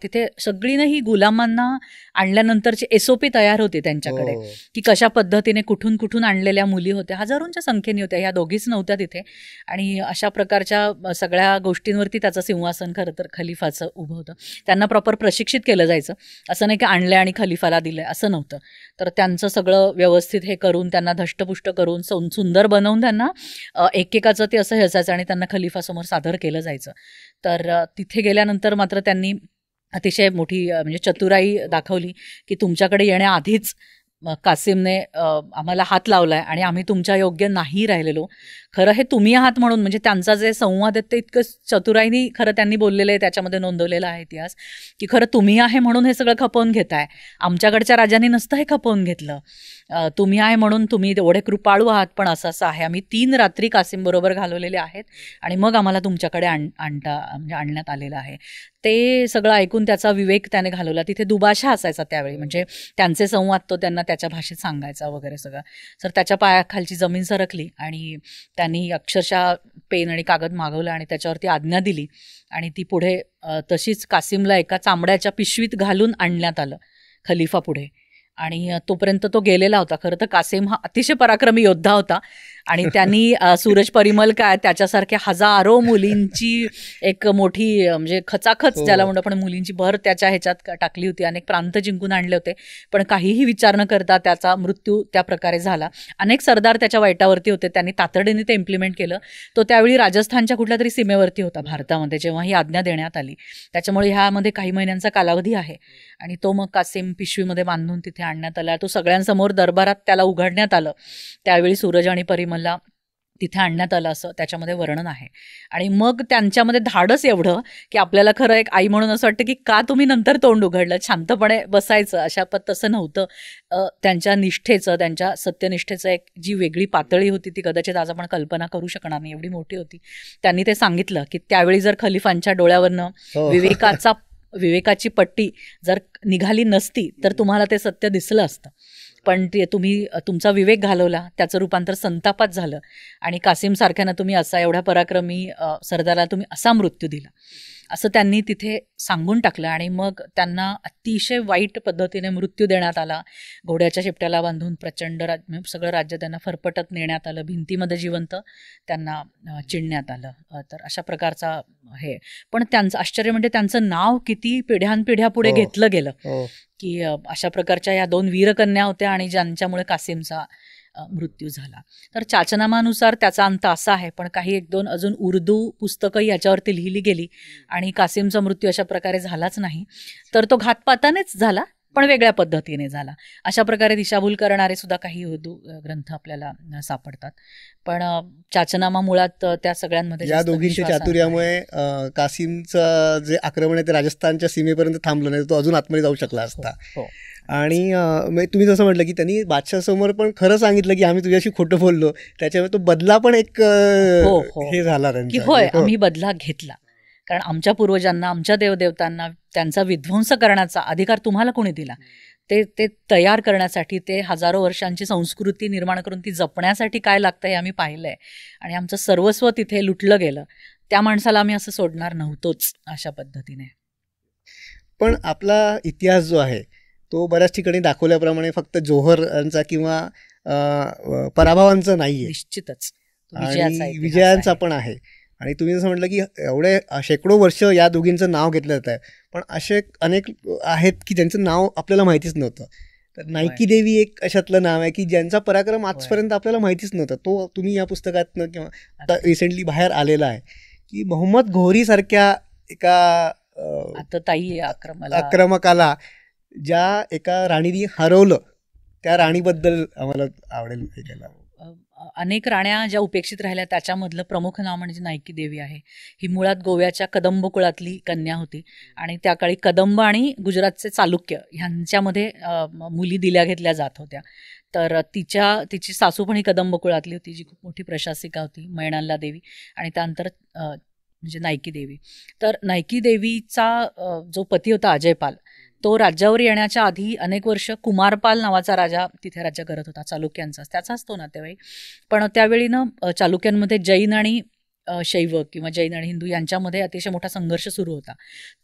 तिथे सगळीनं ही गुलामांना आणल्यानंतरची SOP तयार होती त्यांच्याकडे, की कशा पद्धतीने कुठून कुठून आणलेल्या मुली होत्या, हजारोंच्या संख्येने होत्या, ह्या दोघीच नव्हत्या तिथे. आणि अशा प्रकारच्या सगळ्या गोष्टींवरती त्याचं सिंहासन खरं तर खलिफाचं उभं होतं. त्यांना प्रॉपर प्रशिक्षित केलं जायचं. असं नाही की आणलं आणि खलिफाला दिलंय, असं नव्हतं. तर त्यांचं सगळं व्यवस्थित हे करून त्यांना धष्टपुष्ट करून सुंदर बनवून त्यांना एकेकाचं ते असं हे असायचं आणि त्यांना खलिफासमोर सादर केलं जायचं. तर तिथे गेल्यानंतर मात्र त्यांनी अतिशय मोठी म्हणजे चतुराई दाखवली की तुमच्याकडे येण्याआधीच कासिमने आम्हाला हात लावलाय आणि आम्ही तुमच्या योग्य नाही राहिलेलो. खरं हे तुम्ही आहात म्हणून, म्हणजे त्यांचा जे संवाद आहे ते इतकं चतुराईने खरं त्यांनी बोललेलं आहे, त्याच्यामध्ये नोंदवलेला आहे इतिहास, की खरं तुम्ही आहे म्हणून हे सगळं खपवून घेताय, आमच्याकडच्या राजांनी नसतं हे खपवून घेतलं. तुम्ही आहे म्हणून तुम्ही एवढे कृपाळू आहात, पण असं आहे, आम्ही 3 रात्री कासिम बरोबर घालवलेले आहेत आणि मग आम्हाला तुमच्याकडे म्हणजे आणण्यात आलेलं आहे. ते सगळं ऐकून त्याचा विवेक त्याने घालवला. तिथे दुभाषा असायचा त्यावेळी, म्हणजे त्यांचे संवाद तो त्यांना त्याच्या भाषेत सांगायचा वगैरे सगळं. तर त्याच्या पायाखालची जमीन सरकली आणि त्यांनी अक्षरशः पेन आणि कागद मागवला आणि त्याच्यावरती आज्ञा दिली आणि ती पुढे तशीच कासिमला एका चांबड्याच्या पिशवीत घालून आणण्यात आलं खलिफा पुढे. आणि तोपर्यंत तो गेलेला होता. खरं तर कासिम हा अतिशय पराक्रमी योद्धा होता आणि त्यांनी सूरज परिमल काय त्याच्यासारख्या हजारो मुलींची एक मोठी म्हणजे खचाखच ज्याला म्हणतो पण मुलींची भर त्याच्या ह्याच्यात टाकली होती. अनेक प्रांत जिंकून आणले होते, पण काहीही विचार न करता त्याचा मृत्यू त्या प्रकारे झाला. अनेक सरदार त्याच्या वाईटावरती होते, त्यांनी तातडीने ते इम्प्लिमेंट केलं. तो त्यावेळी राजस्थानच्या कुठल्या तरी सीमेवरती होता भारतामध्ये जेव्हा ही आज्ञा देण्यात आली. त्याच्यामुळे ह्यामध्ये काही महिन्यांचा कालावधी आहे. आणि तो मग कासिम पिशवीमध्ये बांधून तिथे आणण्यात आला. तो सगळ्यांसमोर दरबारात त्याला उघडण्यात आलं. त्यावेळी सूरज आणि परिमलला तिथे आणण्यात आलं असं त्याच्यामध्ये वर्णन आहे. आणि मग त्यांच्यामध्ये धाडस एवढं की आपल्याला खरं एक आई म्हणून असं वाटतं की का तुम्ही नंतर तोंड उघडलं, शांतपणे बसायचं, अशा तसं नव्हतं. त्यांच्या निष्ठेचं, त्यांच्या सत्यनिष्ठेचं एक जी वेगळी पातळी होती ती कदाचित आज आपण कल्पना करू शकणार नाही, एवढी मोठी होती. त्यांनी ते सांगितलं की त्यावेळी जर खलिफांच्या डोळ्यावरनं विवेकाची पट्टी जर निघाली नसती तर तुम्हाला ते सत्य दिसलं असतं, पण ते तुम्ही तुमचा विवेक घालवला, त्याचं रूपांतर संतापात झालं आणि कासिम सारख्यानं तुम्ही असा एवढ्या पराक्रमी सरदाराला तुम्ही असा मृत्यू दिला, असं त्यांनी तिथे सांगून टाकलं. आणि मग त्यांना अतिशय वाईट पद्धतीने मृत्यू देण्यात आला. घोड्याच्या शेपट्याला बांधून प्रचंड सगळं राज्य त्यांना फरफटत नेण्यात आलं, भिंतीमध्ये जिवंत त्यांना चिणण्यात आलं. तर अशा प्रकारचा हे. पण त्यांचं आश्चर्य म्हणजे त्यांचं नाव किती पिढ्यानपिढ्या पुढे घेतलं गेलं, की अशा प्रकारच्या या 2 वीरकन्या होत्या आणि ज्यांच्यामुळे कासिमचा मृत्यू झाला. तर चाचनामानुसार त्याचा अंत असा आहे, पण काही 1-2 अजून उर्दू पुस्तकं याच्यावरती लिहिली गेली आणि कासिमचा मृत्यू अशा प्रकारे झालाच नाही, तर तो घातपातानेच झाला, पण वेगळ्या पद्धतीने झाला. अशा प्रकारे दिशाभूल करणारे सुद्धा काही उर्दू ग्रंथ आपल्याला सापडतात. पण चाचनामा मुळात त्या सगळ्यांमध्ये या दोघींच्या चातुर्यामुळे कासिमचं जे आक्रमण आहे ते राजस्थानच्या सीमेपर्यंत थांबलं नाही, तो अजून आतमध्ये जाऊ शकला असता. आणि तुम्ही जसं म्हटलं की त्यांनी बादशाहसमोर पण खरं सांगितलं की आम्ही तुझ्याशी खोटं बोललो, त्याच्यामुळे तो बदला पण एक हे झाला की होय आम्ही बदला घेतला, कारण आमच्या पूर्वजांना, आमच्या देवदेवतांना त्यांचा विध्वंस करण्याचा अधिकार तुम्हाला कोणी दिला? ते ते तयार करण्यासाठी, ते हजारो वर्षांची संस्कृती निर्माण करून ती जपण्यासाठी काय लागतं हे आम्ही पाहिलं आहे. आणि आमचं सर्वस्व तिथे लुटलं गेलं. त्या माणसाला आम्ही असं सोडणार नव्हतोच अशा पद्धतीने. पण आपला इतिहास जो आहे तो बऱ्याच ठिकाणी दाखवल्याप्रमाणे फक्त जोहरांचा किंवा पराभवांचा नाही आहे, निश्चितच आणि विजयांचा पण आहे. आणि तुम्ही जसं म्हटलं की एवढे शेकडो वर्ष या दोघींचं नाव घेतलं जात आहे, पण असे अनेक आहेत की ज्यांचं नाव आपल्याला माहितीच नव्हतं. तर नायकी देवी एक अशातलं नाव आहे की ज्यांचा पराक्रम आजपर्यंत आपल्याला माहितीच नव्हता. तो तुम्ही या पुस्तकातनं किंवा रिसेंटली बाहेर आलेला आहे की मोहम्मद घोरीसारख्या एका आक्रमकाला ज्या एका राणीने हरवलं, त्या राणीबद्दल आम्हाला आवडेल ऐकायला. अनेक राण्या ज्या उपेक्षित राहिल्या त्याच्यामधलं प्रमुख नाव म्हणजे नायकी देवी आहे. ही मुळात गोव्याच्या कदंब कुळातली कन्या होती आणि त्या काळी कदंब आणि गुजरातचे चालुक्य ह्यांच्यामध्ये मुली दिल्या घेतल्या जात होत्या. तर तिची सासू पण ही कदंब कुळातली होती, जी खूप मोठी प्रशासिका होती, मैणाला देवी. आणि त्यानंतर म्हणजे नायकी देवी. तर नायकी देवीचा जो पती होता अजयपाल, तो राज्यावर येण्याच्या आधी अनेक वर्ष कुमारपाल नावाचा राजा तिथे राज्य करत होता, चालुक्यांचाच, त्याचाच तो नातेवाईक. पण त्यावेळी चालुक्यांमध्ये जैन आणि शैव किंवा जैन आणि हिंदू यांच्यामध्ये अतिशय मोठा संघर्ष सुरू होता.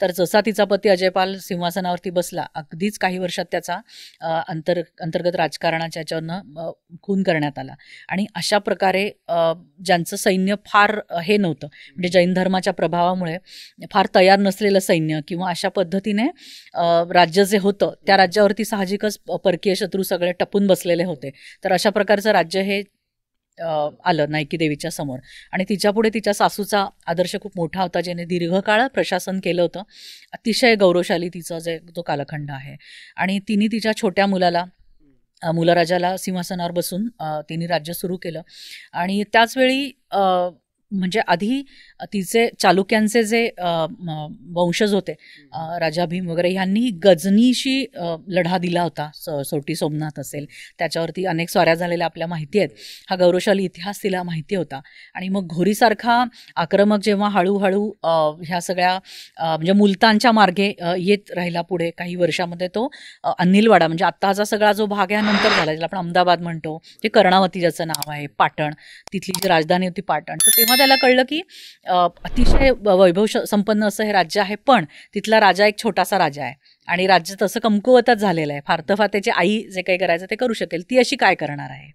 तर जसा तिचा पती अजयपाल सिंहासनावरती बसला, अगदीच काही वर्षात त्याचा अंतर्गत राजकारणाच्या याच्यावरनं खून करण्यात आला. आणि अशा प्रकारे ज्यांचं सैन्य फार हे नव्हतं, म्हणजे जैन धर्माच्या प्रभावामुळे फार तयार नसलेलं सैन्य किंवा अशा पद्धतीने राज्य जे होतं त्या राज्यावरती साहजिकच परकीय शत्रू सगळे टपून बसलेले होते. तर अशा प्रकारचं राज्य हे आलं नायकी देवीच्या समोर. आणि तिच्यापुढे तिच्या सासूचा आदर्श खूप मोठा होता, ज्याने दीर्घकाळ प्रशासन केलं होतं. अतिशय गौरवशाली तिचा जो कालखंड आहे. आणि तिने तिच्या छोट्या मुलाराजाला सिंहासनावर बसून तिने राज्य सुरू केलं. आणि त्याचवेळी म्हणजे आधी तिचे चालुक्यांचे जे वंशज होते, राजा भीम वगैरे, ह्यांनी गजनीशी लढा दिला होता. सोटी सोमनाथ असेल, त्याच्यावरती अनेक स्वाऱ्या झालेल्या आपल्या माहिती आहेत. हा गौरवशाली इतिहास तिला माहिती होता. आणि मग घोरीसारखा आक्रमक जेव्हा हळूहळू ह्या सगळ्या म्हणजे मुलतानच्या मार्गे येत राहिला पुढे काही वर्षामध्ये, तो अन्निलवाडा म्हणजे आत्ताचा सगळा जो भाग आहे नंतर झाला, ज्याला आपण अहमदाबाद म्हणतो, ते कर्णावती ज्याचं नाव आहे, पाटण, तिथली जी राजधानी होती पाटण. तर तेव्हा त्याला कळलं की अतिशय वैभव संपन्न असं हे राज्य आहे, पण तिथला राजा एक छोटासा राजा आहे आणि राज्य तसं कमकुवतच झालेलं आहे. फार तर फार त्याची आई जे काही करायचं ते करू शकेल, ती अशी काय करणार आहे.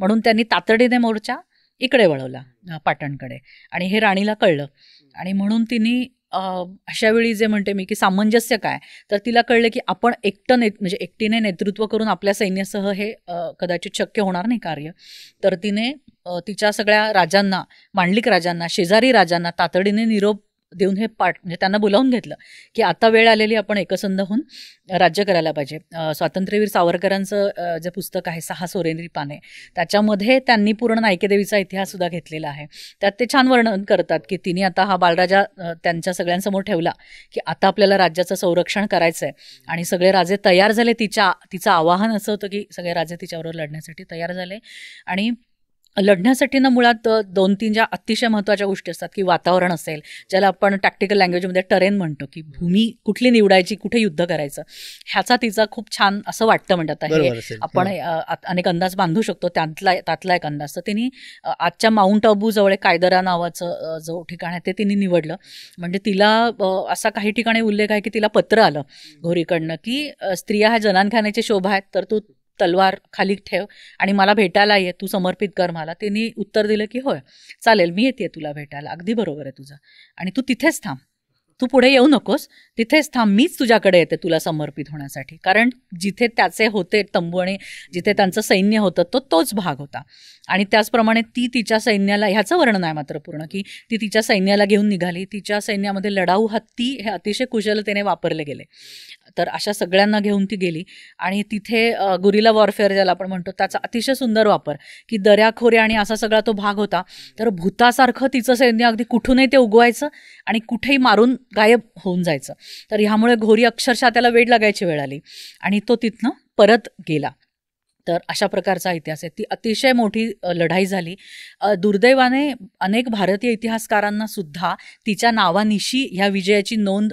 म्हणून त्यांनी तातडीने मोर्चा इकडे वळवला, पाटणकडे. आणि हे राणीला कळलं. आणि म्हणून तिने अशा वेळी जे म्हणते मी की सामंजस्य काय, तर तिला कळलं की आपण म्हणजे एकटीने नेतृत्व करून आपल्या सैन्यासह हे कदाचित शक्य होणार नाही कार्य. तर तिने तिच्या सगळ्या राजांना, मांडलिक राजांना, शेजारी राजांना तातडीने निरोप देऊन हे म्हणजे त्यांना बोलावून घेतलं की आता वेळ आलेली, आपण एकसंध होऊन राज्य करायला पाहिजे. स्वातंत्र्यवीर सावरकरांचं जे पुस्तक आहे 6 सोनेरी पाने, त्याच्यामध्ये त्यांनी पूर्ण नायकी देवीचा इतिहास सुद्धा घेतलेला आहे. त्यात ते छान वर्णन करतात की तिने आता हा बालराजा त्यांच्या सगळ्यांसमोर ठेवला की आता आपल्याला राज्याचं संरक्षण करायचं आहे. आणि सगळे राजे तयार झाले. तिचं आवाहन असं होतं की सगळे राजे तिच्याबरोबर लढण्यासाठी तयार झाले. आणि लढण्यासाठी मुळात 2-3 ज्या अतिशय महत्त्वाच्या गोष्टी असतात की वातावरण असेल, ज्याला आपण टॅक्टिकल लँग्वेजमध्ये टरेन म्हणतो, की भूमी कुठली निवडायची, कुठे युद्ध करायचं, ह्याचा तिचा खूप छान असं वाटतं. म्हणतात हे आपण अनेक अंदाज बांधू शकतो, त्यातला एक अंदाज. तर तिने आजच्या माउंट अबू जवळ कायदरा नावाचं जो ठिकाण आहे ते तिने निवडलं. म्हणजे तिला असा काही ठिकाणी उल्लेख आहे की तिला पत्र आलं घोरीकडनं की स्त्रिया ह्या जनानखान्याची शोभा आहेत, तर तू तलवार खाली ठेव आणि मला भेटायला ये, तू समर्पित कर मला. तिने उत्तर दिलं की होय चालेल, मी येते तुला भेटायला, अगदी बरोबर आहे तुझं, आणि तू तिथेच थांब, तू पुढे येऊ नकोस, तिथेच थांब, मीच तुझ्याकडे येते तुला समर्पित होण्यासाठी. कारण जिथे त्याचे होते तंबू आणि जिथे त्यांचं सैन्य होतं तोच भाग होता. आणि त्याचप्रमाणे ती तिच्या सैन्याला, ह्याचं वर्णन आहे मात्र पूर्ण, की ती तिच्या सैन्याला घेऊन निघाली. तिच्या सैन्यामध्ये लढाऊ हत्ती हे अतिशय कुशलतेने वापरले गेले. तर अशा सगळ्यांना घेऊन ती गेली. आणि तिथे गुरिला वॉरफेअर ज्याला आपण म्हणतो त्याचा अतिशय सुंदर वापर, की दऱ्याखोऱ्या आणि असा सगळा तो भाग होता. तर भूतासारखं तिचं सैन्य अगदी कुठूनही ते उगवायचं आणि कुठेही मारून गायब होऊन जायचं. तर ह्यामुळे घोरी अक्षरशः त्याला वेळ लागायची वेळ आली आणि तो तिथनं परत गेला. तर अशा प्रकारचा इतिहास आहे. ती अतिशय मोठी लढाई झाली. दुर्दैवाने अनेक भारतीय इतिहासकारांना सुद्धा तिच्या नावानिशी ह्या विजयाची नोंद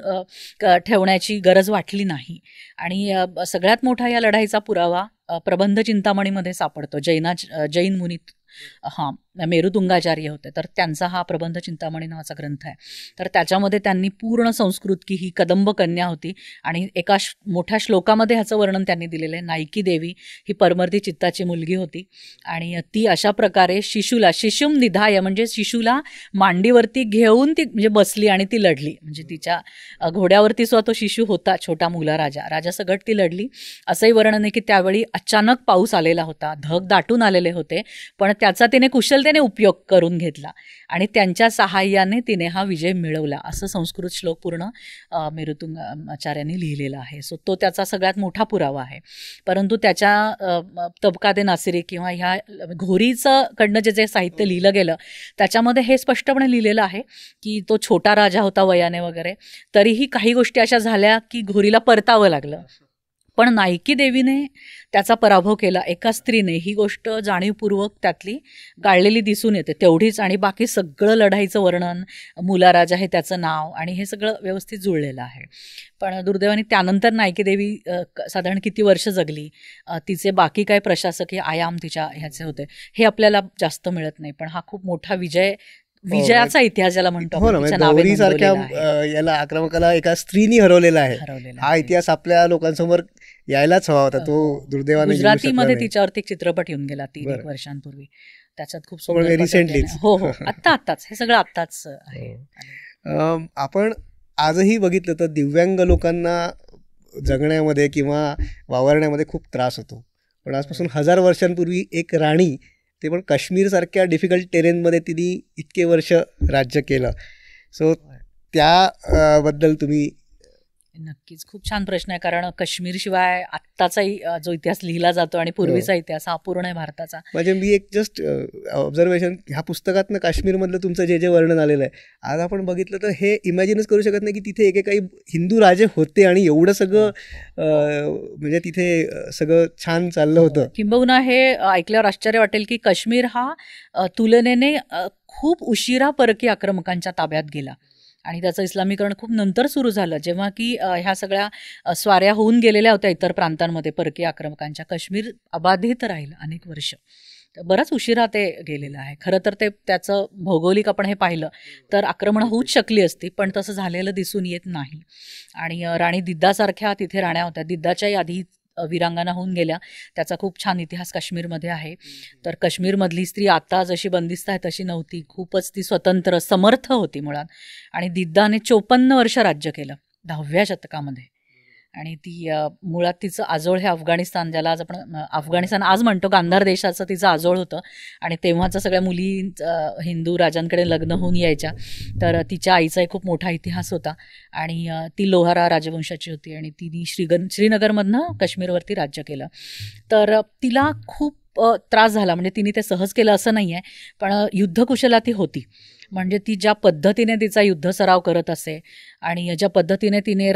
ठेवण्याची गरज वाटली नाही. आणि सगळ्यात मोठा या लढाईचा पुरावा प्रबंध चिंतामणीमध्ये सापडतो. जैन मुनी हां मेरुतुंगाचार्य होते, तर त्यांचा हा प्रबंध चिंतामणी नावाचा ग्रंथ आहे. तर त्याच्यामध्ये त्यांनी पूर्ण संस्कृत की ही कदंब कन्या होती आणि एका मोठ्या श्लोकामध्ये ह्याचं वर्णन त्यांनी दिलेलं आहे. नायकी देवी ही परमर्दी चित्ताची मुलगी होती आणि ती अशा प्रकारे शिशुम निधाय म्हणजे शिशूला मांडीवरती घेऊन ती म्हणजे बसली आणि ती लढली. म्हणजे तिच्या घोड्यावरती सुद्धा तो शिशू होता, छोटा मुला राजासकट ती लढली. असंही वर्णन आहे की त्यावेळी अचानक पाऊस आलेला होता, ढग दाटून आलेले होते, पण त्याचा तिने कुशलतेने उपयोग करून घेतला आणि त्यांच्या सहाय्याने तिने हा विजय मिळवला, असं संस्कृत श्लोक पूर्ण मेरुतुंगाचार्यांनी लिहिलेला आहे. सो तो त्याचा सगळ्यात मोठा पुरावा आहे. परंतु त्याच्या तबकाते नासिरी किंवा ह्या घोरीचं कडनं जे साहित्य लिहिलं गेलं त्याच्यामध्ये हे स्पष्टपणे लिहिलेलं आहे की तो छोटा राजा होता वयाने वगैरे, तरीही काही गोष्टी अशा झाल्या की घोरीला परतावं लागलं. पण नायकी देवीने त्याचा पराभव केला, एका स्त्रीने. ही गोष्ट जाणीवपूर्वक त्यातली गाळलेली दिसून येते तेवढीच. आणि बाकी सगळं लढाईचं वर्णन, मुलाराजा हे त्याचं नाव आणि हे सगळं व्यवस्थित जुळलेलं आहे. पण दुर्दैवाने त्यानंतर नायकी देवी साधारण किती वर्ष जगली, तिचे बाकी काय प्रशासकीय आयाम तिच्या ह्याचे होते हे आपल्याला जास्त मिळत नाही. पण हा खूप मोठा विजयाचा इतिहास ज्याला म्हणतो. हो ना, गौरी सारख्या याला आक्रमकाला एका स्त्रीनी हरवलेला आहे. हा इतिहास आपल्या लोकांसमोर यायलाच हवा होता. तो दुर्दैवाने गुजरातीमध्ये तिच्यावरती चित्रपट येऊन गेला 3-1 वर्षांपूर्वी. त्याच्यात खूप रिसेंटली हो आत्ताच हे सगळं आत्ताच आहे. आपण आजही बघितलं तर दिव्यांग लोकांना जगण्यामध्ये किंवा वावरण्यामध्ये खूप त्रास होतो. पण आजपासून 1000 वर्षांपूर्वी एक राणी, ते पण काश्मीरसारख्या डिफिकल्ट टेरेनमध्ये तिने इतके वर्ष राज्य केलं. सो त्याबद्दल तुम्ही. नक्कीच खूप छान प्रश्न आहे, कारण काश्मीरशिवाय आत्ताचाही जो इतिहास लिहिला जातो आणि पूर्वीचा इतिहास हा अपूर्ण आहे भारताचा. म्हणजे मी एक जस्ट ऑब्झर्वेशन, ह्या पुस्तकातनं काश्मीरमधलं तुमचं जे वर्णन आलेलं आहे, आज आपण बघितलं तर हे इमॅजिनच करू शकत नाही की तिथे एकेकाळी हिंदू राजे होते आणि एवढं सगळं म्हणजे तिथे सगळं छान चाललं होतं. किंबहुना हे ऐकल्यावर आश्चर्य वाटेल की काश्मीर हा तुलनेने खूप उशिरा परकीय आक्रमकांच्या ताब्यात गेला आणि त्याचं इस्लामीकरण खूप नंतर सुरू झालं, जेव्हा की ह्या सगळ्या स्वाऱ्या होऊन गेलेल्या होत्या इतर प्रांतांमध्ये परकीय आक्रमकांच्या. काश्मीर अबाधित राहील अनेक वर्ष, बराच उशिरा ते गेलेलं आहे. खरं तर त्याचं भौगोलिक आपण हे पाहिलं तर आक्रमण होऊच शकली असती, पण तसं झालेलं दिसून येत नाही. आणि राणी दिद्दासारख्या तिथे राण्या होत्या. दिद्दाच्याही आधी वीरांगना होऊन गेल्या. त्याचा खूप छान इतिहास काश्मीरमध्ये आहे. तर काश्मीरमधली स्त्री आता जशी बंदिस्त आहे तशी नव्हती, खूपच ती स्वतंत्र समर्थ होती मुळात. आणि दिद्दाने 54 वर्ष राज्य केलं 10व्या शतकामध्ये. आणि ती मुळात तिचं आजोळ हे अफगाणिस्तान, ज्याला आज आपण अफगाणिस्तान आज म्हणतो, गांधार देशाचं तिचं आजोळ होतं. आणि तेव्हाचं सगळ्या मुली हिंदू राजांकडे लग्न होऊन यायच्या. तर तिच्या आईचा एक खूप मोठा इतिहास होता आणि ती लोहारा राजवंशाची होती आणि तिने श्रीनगरमधनं काश्मीरवरती राज्य केलं. तर तिला खूप त्रास झाला, म्हणजे तिने ते सहज केलं असं नाही आहे, पण युद्धकुशला ती होती. म्हणजे ती ज्या पद्धतीने तिचा युद्ध सराव करत असे आणि ज्या पद्धतीने तिने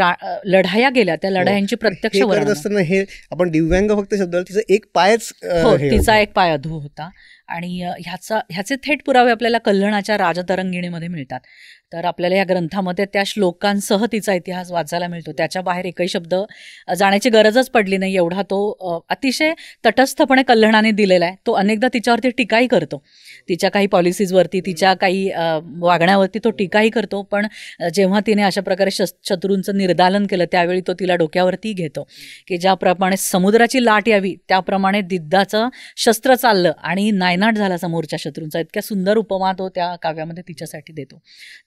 लढाया गेल्या, त्या लढायांची प्रत्यक्ष करत असताना हे आपण दिव्यांग फक्त शब्द, तिचा एक पायच तिचा एक पाय अधू होता. आणि ह्याचे थेट पुरावे आपल्याला कल्याणाच्या राजतरंगिणीमध्ये मिळतात. तर आपल्याला या ग्रंथामध्ये त्या श्लोकांसह तिचा इतिहास वाचायला मिळतो. त्याच्या बाहेर एकही शब्द जाण्याची गरजच पडली नाही, एवढा तो अतिशय तटस्थपणे कल्याणाने दिलेला आहे. तो अनेकदा तिच्यावरती टीकाही करतो, तिच्या काही पॉलिसीजवरती, तिच्या काही वागण्यावरती तो टीकाही करतो. पण जेव्हा तिने अशा प्रकारे शत्रूंचं निर्दालन केलं त्यावेळी तो तिला डोक्यावरती घेतो की ज्याप्रमाणे समुद्राची लाट यावी त्याप्रमाणे दिद्दाचं शस्त्र चाललं आणि नायनाट झाला समोरच्या शत्रूंचा. इतक्या सुंदर उपमा तो त्या काव्यामध्ये तिच्यासाठी देतो.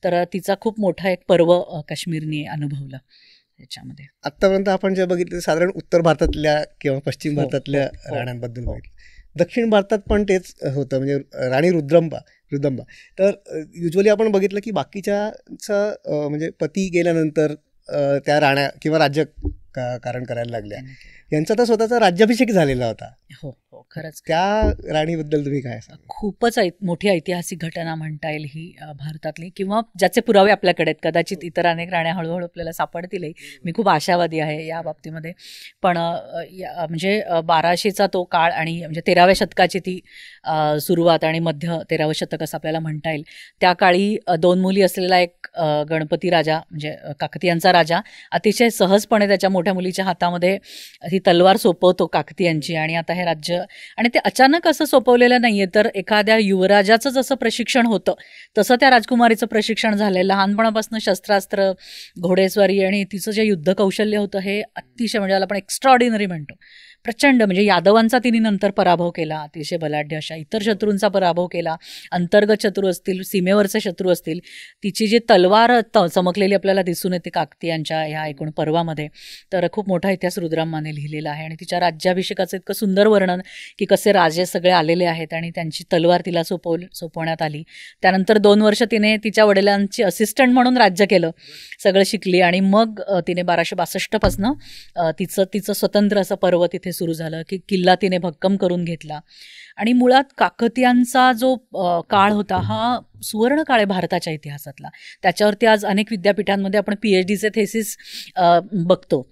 तर तिचा खूप मोठा एक पर्व काश्मीरने अनुभवलं त्याच्यामध्ये. आत्तापर्यंत आपण जे बघितलं साधारण उत्तर भारतातल्या किंवा पश्चिम भारतातल्या राण्यांबद्दल बघितलं. दक्षिण भारतात पण तेच होतं, म्हणजे राणी रुद्रंबा. तर युजली आपण बघितलं की बाकीच्या म्हणजे पती गेल्यानंतर त्या राण्या किंवा राज्य कारण करायला लागल्या. यांचा तर स्वतःचा राज्याभिषेक झालेला होता. हो हो, खरंच त्या राणीबद्दल तुम्ही काय सांगा? खूपच मोठी ऐतिहासिक घटना म्हणता येईल ही भारतातली, किंवा ज्याचे पुरावे आपल्याकडे आहेत. कदाचित इतर अनेक राण्या हळूहळू आपल्याला सापडतीलही. मी खूप आशावादी आहे या बाबतीमध्ये. पण म्हणजे 1200चा तो काळ आणि म्हणजे 13व्या शतकाची ती सुरुवात आणि मध्य 13वं शतक असं आपल्याला म्हणता येईल. त्या काळी 2 मुली असलेला एक गणपती राजा, म्हणजे काकतीयांचा राजा, अतिशय सहजपणे त्याच्या मोठ्या मुलीच्या हातामध्ये ही तलवार सोपवतो काकतीयांची. आणि आता हे राज्य, आणि ते अचानक असं सोपवलेलं नाहीये, तर एखाद्या युवराजाचं जसं प्रशिक्षण होतं तसं त्या राजकुमारीचं प्रशिक्षण झालंय. लहानपणापासून शस्त्रास्त्र, घोडेस्वारी आणि तिचं जे युद्ध कौशल्य होतं हे अतिशय, म्हणजे आपण एक्स्ट्राऑर्डिनरी म्हणतो, प्रचंड. म्हणजे यादवांचा तिने नंतर पराभव केला, अतिशय बलाढ्य अशा इतर शत्रूंचा पराभव केला. अंतर्गत शत्रू असतील, सीमेवरचे शत्रू असतील, तिची जी तलवार चमकलेली आपल्याला दिसून येते काकतीयांच्या ह्या एकूण पर्वामध्ये. तर खूप मोठा इतिहास रुद्रामाने लिहिलेला आहे. आणि तिच्या राज्याभिषेकाचं इतकं सुंदर वर्णन की कसे राजे सगळे आलेले आहेत आणि त्यांची तलवार तिला सोपवण्यात आली. त्यानंतर 2 वर्ष तिने तिच्या वडिलांची असिस्टंट म्हणून राज्य केलं, सगळं शिकली. आणि मग तिने 1262 तिचं स्वतंत्र असं पर्व तिथे सुरू झालं की किल्ला तिने भक्कम करून घेतला. आणि मुळात काकतीयांचा जो काळ होता हा सुवर्ण काळ आहे भारताच्या इतिहासातला. त्याच्यावरती आज अनेक विद्यापीठांमध्ये आपण PhDचे थेसिस बघतो.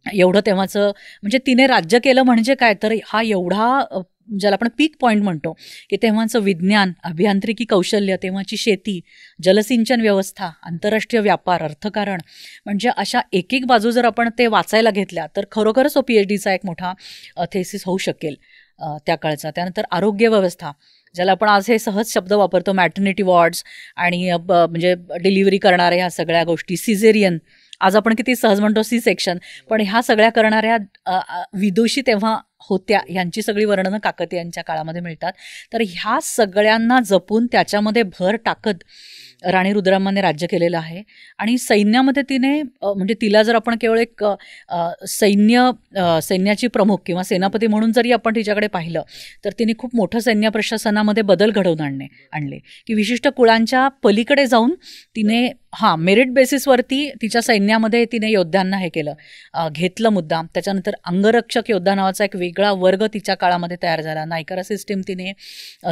एवढं तेव्हाचं, म्हणजे तिने राज्य केलं म्हणजे काय, तर हा एवढा ज्याला आपण पीक पॉईंट म्हणतो की तेव्हाचं विज्ञान, अभियांत्रिकी कौशल्य, तेव्हाची शेती, जलसिंचन व्यवस्था, आंतरराष्ट्रीय व्यापार, अर्थकारण, म्हणजे अशा एक एक बाजू जर आपण ते वाचायला घेतल्या तर खरोखरच तो PhDचा एक मोठा थेसिस होऊ शकेल त्या काळचा. त्यानंतर आरोग्य व्यवस्था, ज्याला आपण आज हे सहज शब्द वापरतो, मॅटर्निटी वॉर्ड्स आणि म्हणजे डिलिव्हरी करणाऱ्या ह्या सगळ्या गोष्टी, सिझेरियन, आज आपण किती सहज म्हणतो सी सेक्शन, पण ह्या सगळ्या करणाऱ्या विदुषी तेव्हा होत्या, ह्यांची सगळी वर्णनं काकतीयांच्या काळामध्ये मिळतात. तर ह्या सगळ्यांना जपून त्याच्यामध्ये भर टाकत राणी रुद्रामाने राज्य केलेलं आहे. आणि सैन्यामध्ये तिने म्हणजे तिला जर आपण केवळ एक सैन्याची प्रमुख किंवा सेनापती म्हणून जरी आपण तिच्याकडे पाहिलं तर तिने खूप मोठं सैन्य प्रशासनामध्ये बदल घडवून आणले की विशिष्ट कुळांच्या पलीकडे जाऊन तिने मेरिट बेसिसवरती तिच्या सैन्यामध्ये तिने योद्ध्यांना हे केलं, घेतलं मुद्दाम. त्याच्यानंतर अंगरक्षक योद्धा नावाचा एक वेगळा वर्ग तिच्या काळामध्ये तयार झाला. नायकरा सिस्टीम तिने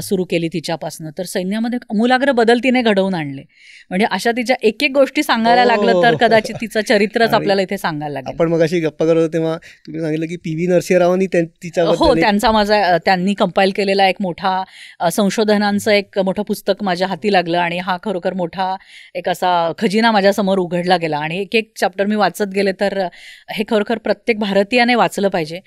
सुरू केली तिच्यापासून. तर सैन्यामध्ये अमूलाग्र बदल तिने घडवून आणले. म्हणजे अशा तिच्या एक एक गोष्टी सांगायला लागलं तर कदाचित तिचं चरित्रच आपल्याला इथे सांगायला लागेल. आपण मग अशी गप्पा करत होतो तेव्हा तुम्ही सांगितलं की PV नरसिंहरावांनी त्यांनी कंपाईल केलेला एक मोठा संशोधनांचं एक मोठं पुस्तक माझ्या हाती लागलं. आणि हा खरोखर मोठा एक असा खजिना माझ्यासमोर उघडला गेला. आणि एक एक चॅप्टर मी वाचत गेले तर हे खरोखर प्रत्येक भारतीयाने वाचलं पाहिजे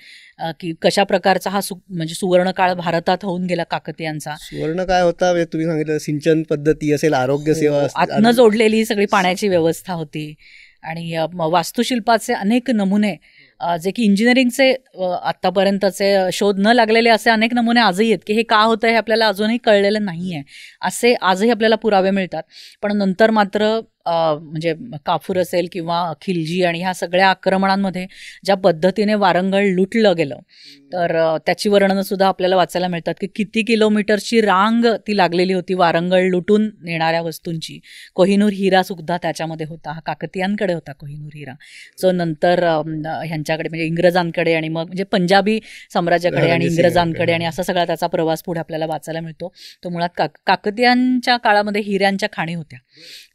की कशा प्रकारचा हा म्हणजे सुवर्ण काळ भारतात होऊन गेला काकतीयांचा. सुवर्ण काय होता तुम्ही सांगितलं, सिंचन पद्धती असेल, आरोग्य सेवा, आतनं जोडलेली सगळी पाण्याची व्यवस्था होती. आणि वास्तुशिल्पाचे अनेक नमुने जे की इंजिनिअरिंगचे आत्तापर्यंतचे शोध न लागलेले असे अनेक नमुने आजही आहेत की हे का होतं हे आपल्याला अजूनही कळलेलं नाही आहे, असे आजही आपल्याला पुरावे मिळतात. पण नंतर मात्र म्हणजे काफूर असेल किंवा खिलजी आणि ह्या सगळ्या आक्रमणांमध्ये ज्या पद्धतीने वारंगळ लुटलं गेलं तर त्याची वर्णनं सुद्धा आपल्याला वाचायला मिळतात की किती किलोमीटरची रांग ती लागलेली होती वारंगळ लुटून नेणाऱ्या वस्तूंची. कोहिनूर हिरा सुद्धा त्याच्यामध्ये होता, हा काकतीयांकडे होता कोहिनूर हिरा, जो नंतर ह्यांच्याकडे म्हणजे इंग्रजांकडे आणि मग म्हणजे पंजाबी साम्राज्याकडे आणि इंग्रजांकडे आणि असा सगळा त्याचा प्रवास पुढे आपल्याला वाचायला मिळतो. तो मुळात काकतीयांच्या काळामध्ये हिऱ्यांच्या खाणी होत्या.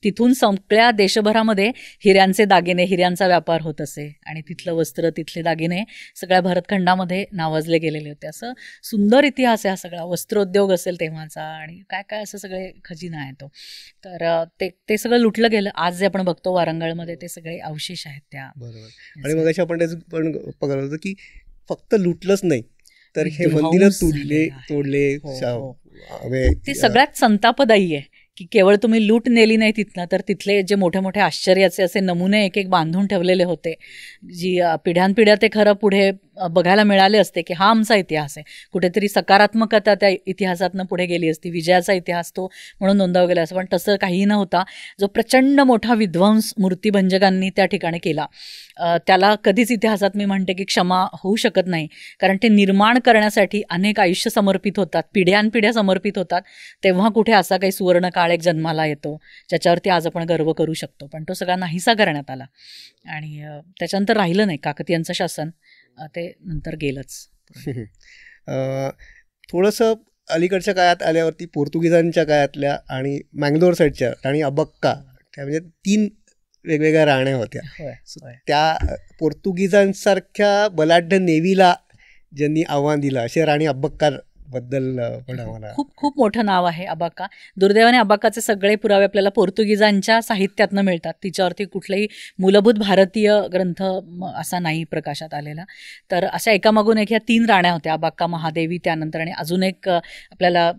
तिथून सगळ्या देशभरामध्ये हिऱ्यांचे दागिने, हिऱ्यांचा व्यापार होत असे आणि तिथलं वस्त्र, तिथले दागिने सगळ्या भरतखंडामध्ये नावाजले गेलेले होते. असं सुंदर इतिहास आहे हा सगळा. वस्त्रोद्योग असेल तेव्हाचा आणि काय काय असं सगळे खजिना आहे तो. तर ते सगळं लुटलं गेलं. आज जे आपण बघतो वारंगळमध्ये ते सगळे अवशेष आहेत त्या. बरोबर. आणि मग आपण पण बघत होतो की फक्त लुटलंच नाही तर हे मंदिरं तोडले. ते सगळ्यात संतापदायी आहे की केवळ तुम्ही लूट नेली नाही तिथनं, तर तिथले जे मोठे मोठे आश्चर्याचे असे नमुने एक एक बांधून ठेवलेले होते, जी पिढ्यानपिढ्या ते खरं पुढे बघायला मिळाले असते की हा आमचा इतिहास आहे, कुठेतरी सकारात्मकता त्या इतिहासातनं पुढे गेली असती, विजयाचा इतिहास तो म्हणून नोंदवला गेला असं. पण तसं काहीही न होता जो प्रचंड मोठा विध्वंस मूर्तिभंजकांनी त्या ठिकाणी केला, त्याला कधीच इतिहासात मी म्हणते की क्षमा होऊ शकत नाही. कारण ते निर्माण करण्यासाठी अनेक आयुष्य समर्पित होतात, पिढ्यानपिढ्या समर्पित होतात. तेव्हा कुठे असा काही सुवर्ण काळ एक जन्माला येतो ज्याच्यावरती आज आपण गर्व करू शकतो. पण तो सगळा नाहीसा करण्यात आला आणि त्याच्यानंतर राहिलं नाही. काकतीयांचं शासन ते नंतर गेलंच. थोडंसं अलीकडच्या काळात आल्यावरती पोर्तुगीजांच्या काळातल्या आणि मँगलोर साईडच्या राणी अबक्का, त्या म्हणजे 3 वेगवेगळ्या राण्या होत्या. त्या पोर्तुगीजांसारख्या बलाढ्य नेव्हीला ज्यांनी आव्हान दिलं असे राणी अबक्का बद्दल पण आम्हाला खूप खूप मोठं नाव आहे अबाक्का. दुर्दैवाने अबाक्काचे सगळे पुरावे आपल्याला पोर्तुगीजांच्या साहित्यातनं मिळतात. तिच्यावरती कुठलाही मूलभूत भारतीय ग्रंथ असा नाही प्रकाशात आलेला. तर अशा एकामागून एक ह्या 3 राण्या होत्या, अबाक्का, महादेवी, त्यानंतर आणि अजून एक आपल्याला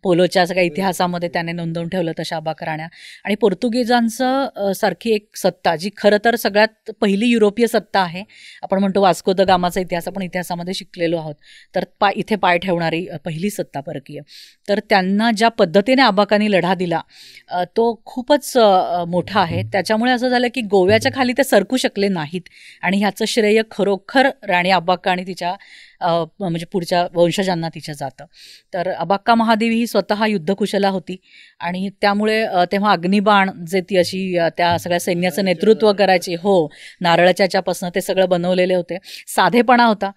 पोलोच्या सगळ्या इतिहासामध्ये त्याने नोंदवून ठेवलं तशा अबाक्का राण्या. आणि पोर्तुगीजांचं सारखी एक सत्ता जी खरं तर सगळ्यात पहिली युरोपीय सत्ता आहे. आपण म्हणतो वास्को द गामाचा इतिहास आपण इतिहासामध्ये शिकलेलो आहोत. तर इथे पाय ठेवणारी पहिली सत्ता परकीय. तर त्यांना ज्या पद्धतीने अबाक्कानी लढा दिला तो खूपच मोठा आहे. त्याच्यामुळे असं झालं की गोव्याच्या खाली ते सरकू शकले नाहीत आणि ह्याचं श्रेय खरोखर राणी अबाक्का आणि तिच्या म्हणजे पुढच्या वंशजांना तिच्या जातं. तर अबाक्का महादेवी ही स्वतः युद्धकुशला होती आणि त्यामुळे तेव्हा अग्निबाण जे ती अशी त्या सगळ्या सैन्याचं नेतृत्व करायची, हो, नारळाच्या च्यापासून ते सगळं बनवलेले होते. साधेपणा होता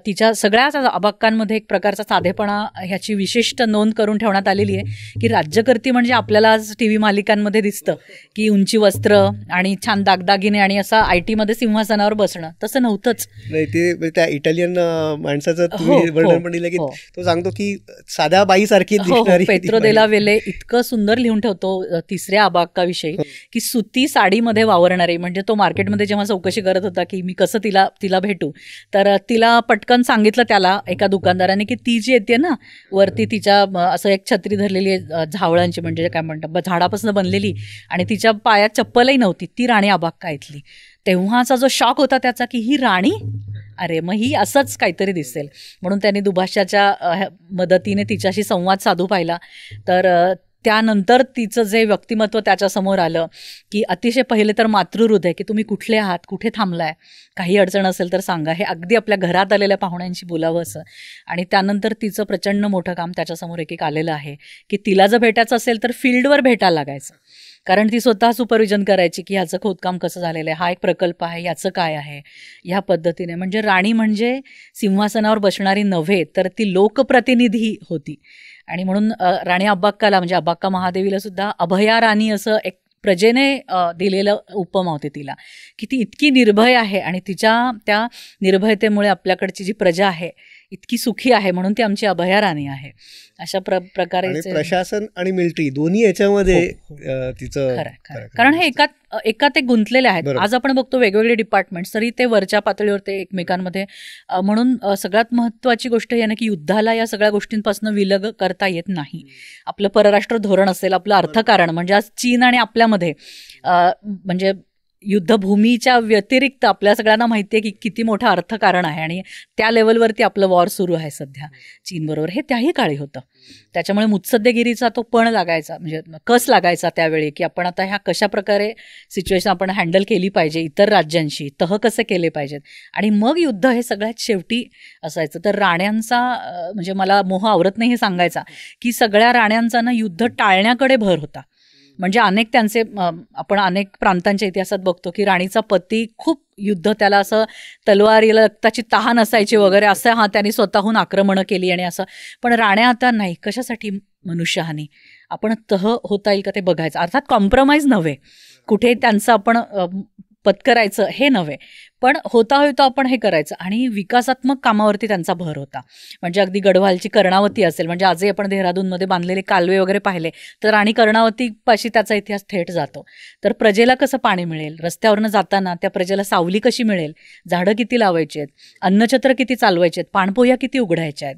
तिच्या सगळ्याच अबाक्कांमध्ये. एक प्रकारचा साधेपणा ह्याची विशिष्ट नोंद करून ठेवण्यात आलेली आहे की राज्यकर्ती म्हणजे आपल्याला आज TV मालिकांमध्ये दिसतं की उंची वस्त्र आणि छान दागदागिने आणि असं IT मध्ये सिंहासनावर बसणं, तसं नव्हतंच. नाही, ते त्या इटालियन माणसाचं तुम्ही वर्णन पण दिलं की तो सांगतो की साध्या बाईसारखी दिसणारी. पेत्रो देला वेले इतकं सुंदर लिहून ठेवतो 3ऱ्या अबाक्काविषयी की सुती साडीमध्ये वावरणारी. म्हणजे तो मार्केटमध्ये जेव्हा चौकशी करत होता की मी कसं तिला भेटू, तर तिला पटकन सांगितलं त्याला एका दुकानदाराने की ती जी येते ना वरती तिच्या असं एक छत्री धरलेली आहे झावळांची, म्हणजे काय म्हणतात झाडापासून बनलेली, आणि तिच्या पायात चप्पलही नव्हती, ती राणी अबाक्का इथली. तेव्हाचा जो शॉक होता त्याचा की ही राणी, अरे मग ही असंच काहीतरी दिसेल. म्हणून त्यांनी दुभाषाच्या मदतीने तिच्याशी संवाद साधू पाहिला. तर त्यानंतर तिचं जे व्यक्तिमत्व त्याच्यासमोर आलं की अतिशय पहिले तर मातृहृदय, की तुम्ही कुठले आहात, कुठे थांबलाय, काही अडचण असेल तर सांगा, हे अगदी आपल्या घरात आलेल्या पाहुण्यांशी बोलावं असं. आणि त्यानंतर तिचं प्रचंड मोठं काम त्याच्यासमोर एक आलेलं आहे की तिला जर भेटायचं असेल तर फील्डवर भेटायला लागायचं. कारण ती स्वतः सुपरविजन करायची की ह्याचं खोदकाम कसं झालेलं आहे, हा एक प्रकल्प आहे, याचं काय आहे, ह्या पद्धतीने. म्हणजे राणी म्हणजे सिंहासनावर बसणारी नव्हे तर ती लोकप्रतिनिधी होती. आणि म्हणून राणी अबाक्काला म्हणजे अबाक्का महादेवीला सुद्धा अभया राणी असं एक प्रजेने दिलेलं उपमा होते तिला, की ती इतकी निर्भय आहे आणि तिच्या त्या निर्भयतेमुळे आपल्याकडची जी प्रजा आहे इतकी सुखी आहे, म्हणून ती आमची अभया राणी आहे. अशा प्रकारे प्रशासन आणि मिलिटरी दोन्ही याच्यामध्ये तिचं खरं. कारण हे एकात एक गुंतलेले आहेत. आज आपण बघतो वेगवेगळे डिपार्टमेंट्स, तरी ते वरच्या पातळीवर ते एकमेकांमध्ये. म्हणून सगळ्यात महत्त्वाची गोष्ट ही आहे की युद्धाला या सगळ्या गोष्टींपासून विलग करता येत नाही. आपलं परराष्ट्र धोरण असेल, आपलं अर्थकारण, म्हणजे आज चीन आणि आपल्यामध्ये म्हणजे युद्धभूमीच्या व्यतिरिक्त आपल्या सगळ्यांना माहिती आहे की किती मोठं अर्थकारण आहे आणि त्या लेवलवरती आपलं वॉर सुरू आहे सध्या चीनबरोबर. हे त्याही काळी होतं. त्याच्यामुळे मुत्सद्देगिरीचा तो पण लागायचा, म्हणजे कस लागायचा त्यावेळी की आपण आता ह्या कशा प्रकारे सिच्युएशन आपण हँडल केली पाहिजे, इतर राज्यांशी तह कसे केले पाहिजेत, आणि मग युद्ध हे सगळ्यात शेवटी असायचं. तर राण्यांचा म्हणजे मला मोह आवरत नाही हे सांगायचा की सगळ्या राण्यांचा ना युद्ध टाळण्याकडे भर होता. म्हणजे अनेक त्यांचे आपण अनेक प्रांतांच्या इतिहासात बघतो की राणीचा पती खूप युद्ध, त्याला असं तलवारीला रक्ताची तहान असायची वगैरे, असं हा त्यांनी स्वतःहून आक्रमणं केली आणि असं. पण राण्या आता नाही, कशासाठी मनुष्यहानी, आपण तह होता येईल का ते बघायचं. अर्थात कॉम्प्रोमाइज नव्हे, कुठे त्यांचं आपण पत्करायचं हे नव्हे, पण होता आपण हे करायचं. आणि विकासात्मक कामावरती त्यांचा भर होता. म्हणजे अगदी गढवालची कर्णावती असेल, म्हणजे आजही आपण देहरादूनमध्ये बांधलेले कालवे वगैरे पाहिले तर राणी कर्णावती पाशी त्याचा इतिहास थेट जातो. तर प्रजेला कसं पाणी मिळेल, रस्त्यावरनं जाताना त्या प्रजेला सावली कशी मिळेल, झाडं किती लावायची आहेत, अन्नछत्र किती चालवायचे आहेत, पाणपोह्या किती उघडायच्या आहेत.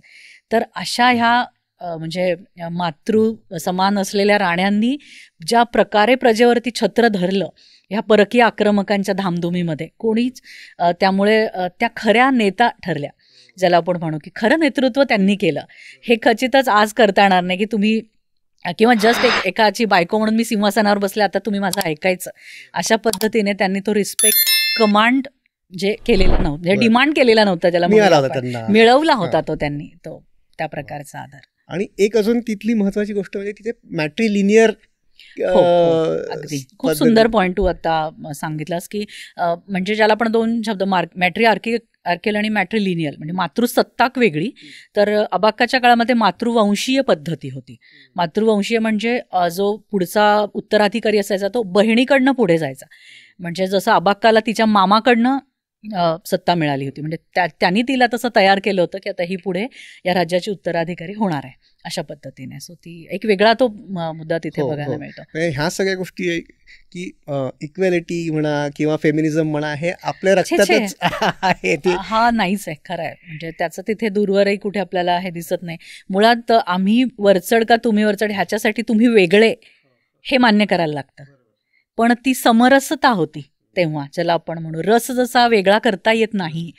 तर अशा ह्या म्हणजे मातृ समान असलेल्या राण्यांनी ज्या प्रकारे प्रजेवरती छत्र धरलं ह्या परकीय आक्रमकांच्या धामधुमीमध्ये, कोणीच त्यामुळे त्या खऱ्या नेता ठरल्या, ज्याला आपण म्हणू की खरं नेतृत्व त्यांनी केलं. हे खचितच आज करता येणार नाही की तुम्ही किंवा जस्ट एकाची बायको म्हणून मी सिंहासनावर बसले, आता तुम्ही माझं ऐकायचं. अशा पद्धतीने त्यांनी तो रिस्पेक्ट कमांड जे केलेला नव्हतं, डिमांड केलेला नव्हता, ज्याला मिळवला होता तो त्यांनी, तो त्या प्रकारचा आधार. आणि एक अजून तिथली महत्वाची गोष्ट म्हणजे तिथे मॅट्रिलिनियर. अगदी खूप सुंदर पॉईंट तू आता सांगितलास की म्हणजे ज्याला आपण दोन शब्द आर्केल आणि मॅट्रिलिनियल म्हणजे मातृसत्ताक वेगळी, तर अबाक्काच्या काळामध्ये मातृवंशीय पद्धती होती. मातृवंशीय म्हणजे जो पुढचा उत्तराधिकारी असायचा तो बहिणीकडनं पुढे जायचा. म्हणजे जसं अबाक्काला तिच्या मामाकडनं सत्ता मिळाली होती, म्हणजे त्यांनी तिला तसं तयार केलं होतं की आता ही पुढे या राज्याची उत्तराधिकारी होणार आहे, अशा पद्धतीने. सो ती एक वेगळा तो मुद्दा तिथे बघायला मिळतो. ह्या सगळ्या गोष्टी की इक्वॅलिटी म्हणा किंवा फेमिनिझम म्हणा हे आपल्या रक्तातच आहे, हा नाहीच आहे, खरं आहे. म्हणजे त्याचं तिथे दूरवरही कुठे आपल्याला हे दिसत नाही. मुळात आम्ही वरचढ का तुम्ही वरचढ ह्याच्यासाठी तुम्ही वेगळे हे मान्य करायला लागतं, पण ती समरसता होती तेव्हा, ज्याला आपण म्हणू रस जसा वेगळा करता येत नाही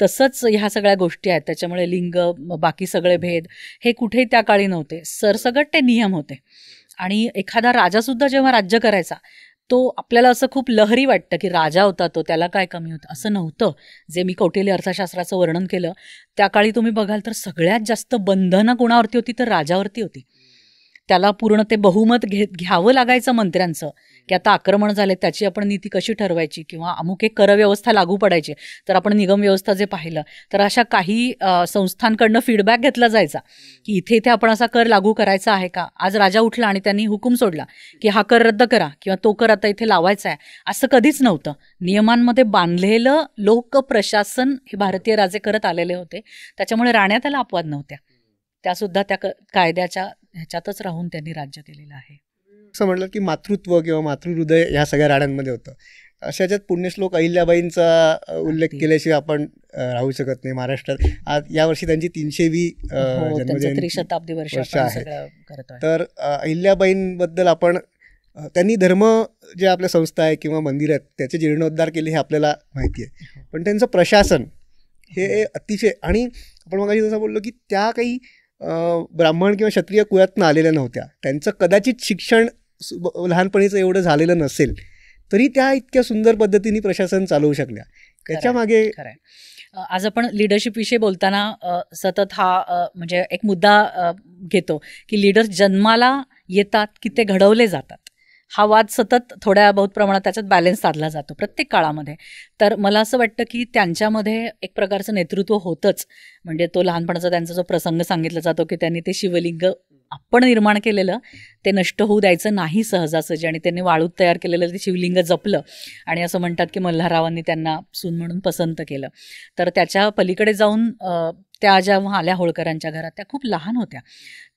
तसंच ह्या सगळ्या गोष्टी आहेत. त्याच्यामुळे लिंग, बाकी सगळे भेद हे कुठेही त्या काळी नव्हते, सरसगट ते नियम होते. आणि एखादा राजासुद्धा जेव्हा राज्य करायचा तो आपल्याला असं खूप लहरी वाटतं की राजा होता तो, त्याला काय कमी होतं, असं नव्हतं. जे मी कौटिल्य अर्थशास्त्राचं वर्णन केलं त्या काळी तुम्ही बघाल तर सगळ्यात जास्त बंधनं कोणावरती होती तर राजावरती होती. त्याला पूर्ण ते बहुमत घ्यावं लागायचं मंत्र्यांचं की आता आक्रमण झाले त्याची आपण नीती कशी ठरवायची, किंवा अमुक एक करव्यवस्था लागू पडायची. तर आपण निगम व्यवस्था जे पाहिलं तर अशा काही संस्थांकडनं फीडबॅक घेतला जायचा की इथे इथे आपण असा कर लागू करायचा आहे का. आज राजा उठला आणि त्यांनी हुकूम सोडला की हा कर रद्द करा किंवा तो कर आता इथे लावायचा आहे, असं कधीच नव्हतं. नियमांमध्ये बांधलेलं लोक प्रशासन हे भारतीय राजे करत आलेले होते, त्याच्यामुळे राण्या त्याला अपवाद नव्हत्या. त्यासुद्धा त्या कायद्याच्या ह्याच्यातच राहून त्यांनी राज्य केलेलं आहे. असं म्हटलं की मातृत्व किंवा मातृहृदय ह्या सगळ्या राण्यांमध्ये होतं. अशाच्यात पुण्यश्लोक अहिल्याबाईंचा उल्लेख केल्याशिवाय आपण राहू शकत नाही. महाराष्ट्रात आज यावर्षी त्यांची 300वी त्रिशताब्दी वर्ष आहे. तर अहिल्याबाईंबद्दल आपण त्यांनी धर्म जे आपल्या संस्था आहे किंवा मंदिर आहेत त्याचे जीर्णोद्धार केले हे आपल्याला माहिती आहे, पण त्यांचं प्रशासन हे अतिशय, आणि आपण मग जसं बोललो की त्या काही ब्राह्मण किंवा क्षत्रिय कुळातनं आलेल्या नव्हत्या, त्यांचं कदाचित शिक्षण लहानपणीचं एवढं झालेलं नसेल तरी त्या इतक्या सुंदर पद्धतीने प्रशासन चालवू शकल्या. त्याच्या मागे आज आपण लिडरशिप विषयी बोलताना सतत हा म्हणजे एक मुद्दा घेतो की लीडर्स जन्माला येतात की ते घडवले जातात. हा वाद सतत थोड्या बहुत प्रमाणात त्याच्यात बॅलन्स साधला जातो प्रत्येक काळामध्ये. तर मला असं वाटतं की त्यांच्यामध्ये एक प्रकारचं नेतृत्व होतंच. म्हणजे तो लहानपणाचा त्यांचा जो प्रसंग सांगितला जातो की त्यांनी ते शिवलिंग आपण निर्माण केलेलं ते नष्ट होऊ द्यायचं नाही सहजासहजी, आणि त्यांनी वाळूत तयार केलेलं ते शिवलिंग जपलं, आणि असं म्हणतात की मल्हाररावांनी त्यांना सून म्हणून पसंत केलं. तर त्याच्या पलीकडे जाऊन त्या जेव्हा आल्या होळकरांच्या घरात त्या खूप लहान होत्या,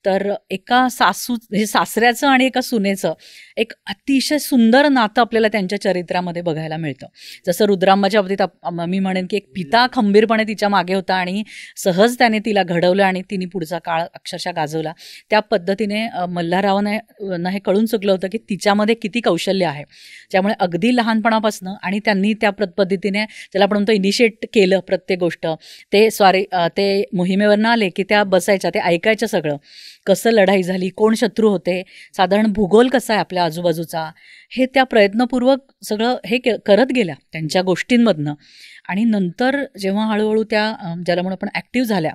तर एका म्हणजे सासऱ्याचं आणि एका सुनेचं एक अतिशय सुंदर नातं आपल्याला त्यांच्या चरित्रामध्ये बघायला मिळतं. जसं रुद्रांबाच्या बाबतीत मी म्हणेन की एक पिता खंबीरपणे तिच्या मागे होता आणि सहज त्याने तिला घडवलं आणि तिने पुढचा काळ अक्षरशः गाजवला. त्या पद्धतीने मल्हाररावांना हे कळून चुकलं होतं की तिच्यामध्ये किती कौशल्य आहे, ज्यामुळे अगदी लहानपणापासून आणि त्यांनी त्या पद्धतीने त्याला आपण म्हणतो इनिशिएट केलं प्रत्येक गोष्ट. ते मोहिमेवर न आले की त्या बसायच्या, ते ऐकायचं सगळं, कसं लढाई झाली, कोण शत्रू होते, साधारण भूगोल कसा आहे आपल्या आजूबाजूचा, हे त्या प्रयत्नपूर्वक सगळं हे करत गेल्या त्यांच्या गोष्टींमधनं. आणि नंतर जेव्हा हळूहळू त्या ज्याला म्हणून आपण ॲक्टिव्ह झाल्या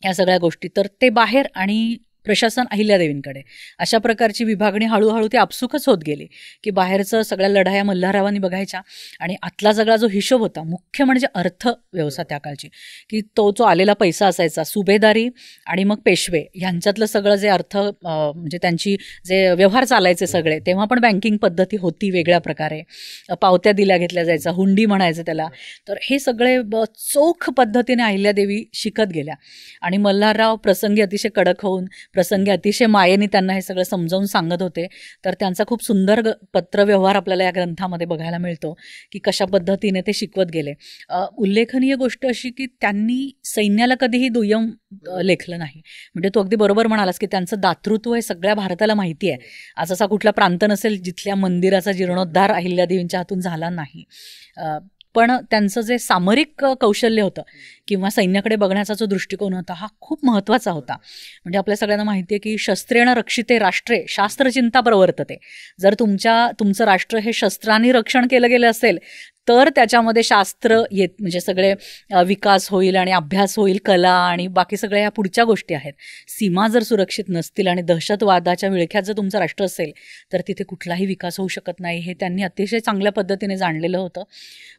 या सगळ्या गोष्टी, तर ते बाहेर आणि प्रशासन अहिल्यादेवींकडे अशा प्रकारची विभागणी हळूहळू ती आपसुकच होत गेली की बाहेरचं सगळ्या लढाया मल्हाररावांनी बघायच्या आणि आतला सगळा जो हिशोब होता, मुख्य म्हणजे अर्थव्यवस्था त्या काळची, की तो जो आलेला पैसा असायचा, सुभेदारी आणि मग पेशवे ह्यांच्यातलं सगळं जे म्हणजे त्यांची जे व्यवहार चालायचे सगळे, तेव्हा पण बँकिंग पद्धती होती वेगळ्या प्रकारे, पावत्या दिल्या घेतल्या जायचा, हुंडी म्हणायचं त्याला. तर हे सगळे चोख पद्धतीने अहिल्यादेवी शिकत गेल्या आणि मल्हारराव प्रसंगी अतिशय कडक होऊन प्रसंगी अतिशय मायेने त्यांना हे सगळं समजावून सांगत होते. तर त्यांचा खूप सुंदर पत्रव्यवहार आपल्याला या ग्रंथामध्ये बघायला मिळतो की कशा पद्धतीने ते शिकवत गेले. उल्लेखनीय गोष्ट अशी की त्यांनी सैन्याला कधीही दुय्यम लेखलं नाही. म्हणजे तू अगदी बरोबर म्हणालास की त्यांचं दातृत्व हे सगळ्या भारताला माहिती आहे. आज असा कुठला प्रांत नसेल जिथल्या मंदिराचा जीर्णोद्धार अहिल्यादेवींच्या हातून झाला नाही. पण त्यांचं जे सामरिक कौशल्य होतं किंवा सैन्याकडे बघण्याचा जो दृष्टिकोन होता हा खूप महत्त्वाचा होता. म्हणजे आपल्या सगळ्यांना माहिती आहे की शस्त्रेण रक्षिते राष्ट्रे शास्त्रचिंता प्रवर्तते. जर तुमचं राष्ट्र हे शस्त्रांनी रक्षण केलं गेलं असेल तर त्याच्यामध्ये शास्त्र म्हणजे सगळे विकास होईल आणि अभ्यास होईल, कला आणि बाकी सगळ्या ह्या पुढच्या गोष्टी आहेत. सीमा जर सुरक्षित नसतील आणि दहशतवादाच्या विळख्यात जर तुमचं राष्ट्र असेल तर तिथे कुठलाही विकास होऊ शकत नाही. हे त्यांनी अतिशय चांगल्या पद्धतीने जाणलेलं होतं.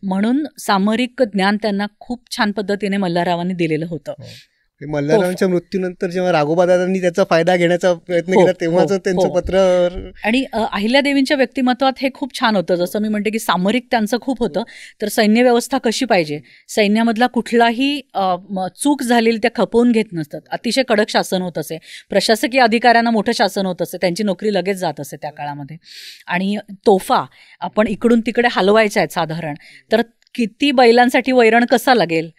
म्हणून सामरिक ज्ञान त्यांना खूप छान पद्धतीने मल्हाररावांनी दिलेलं होतं. मल्हाररावांच्या मृत्यूनंतर जेव्हा राघोबादादांनी त्याचा फायदा घेण्याचा प्रयत्न केला तेव्हाच त्यांचं पत्र. आणि अहिल्यादेवींच्या व्यक्तिमत्वात हे खूप छान होतं. जसं मी म्हणते की सामरिक त्यांचं खूप होतं. तर सैन्य व्यवस्था कशी पाहिजे, सैन्यामधला कुठलाही चूक झालेली त्या खपवून घेत नसतात. अतिशय कडक शासन होत असे, प्रशासकीय अधिकाऱ्यांना मोठं शासन होत असे, त्यांची नोकरी लगेच जात असे त्या काळामध्ये. आणि तोफा आपण इकडून तिकडे हलवायच्या आहेत साधारण, तर किती बैलांसाठी वैरण कसा लागेल,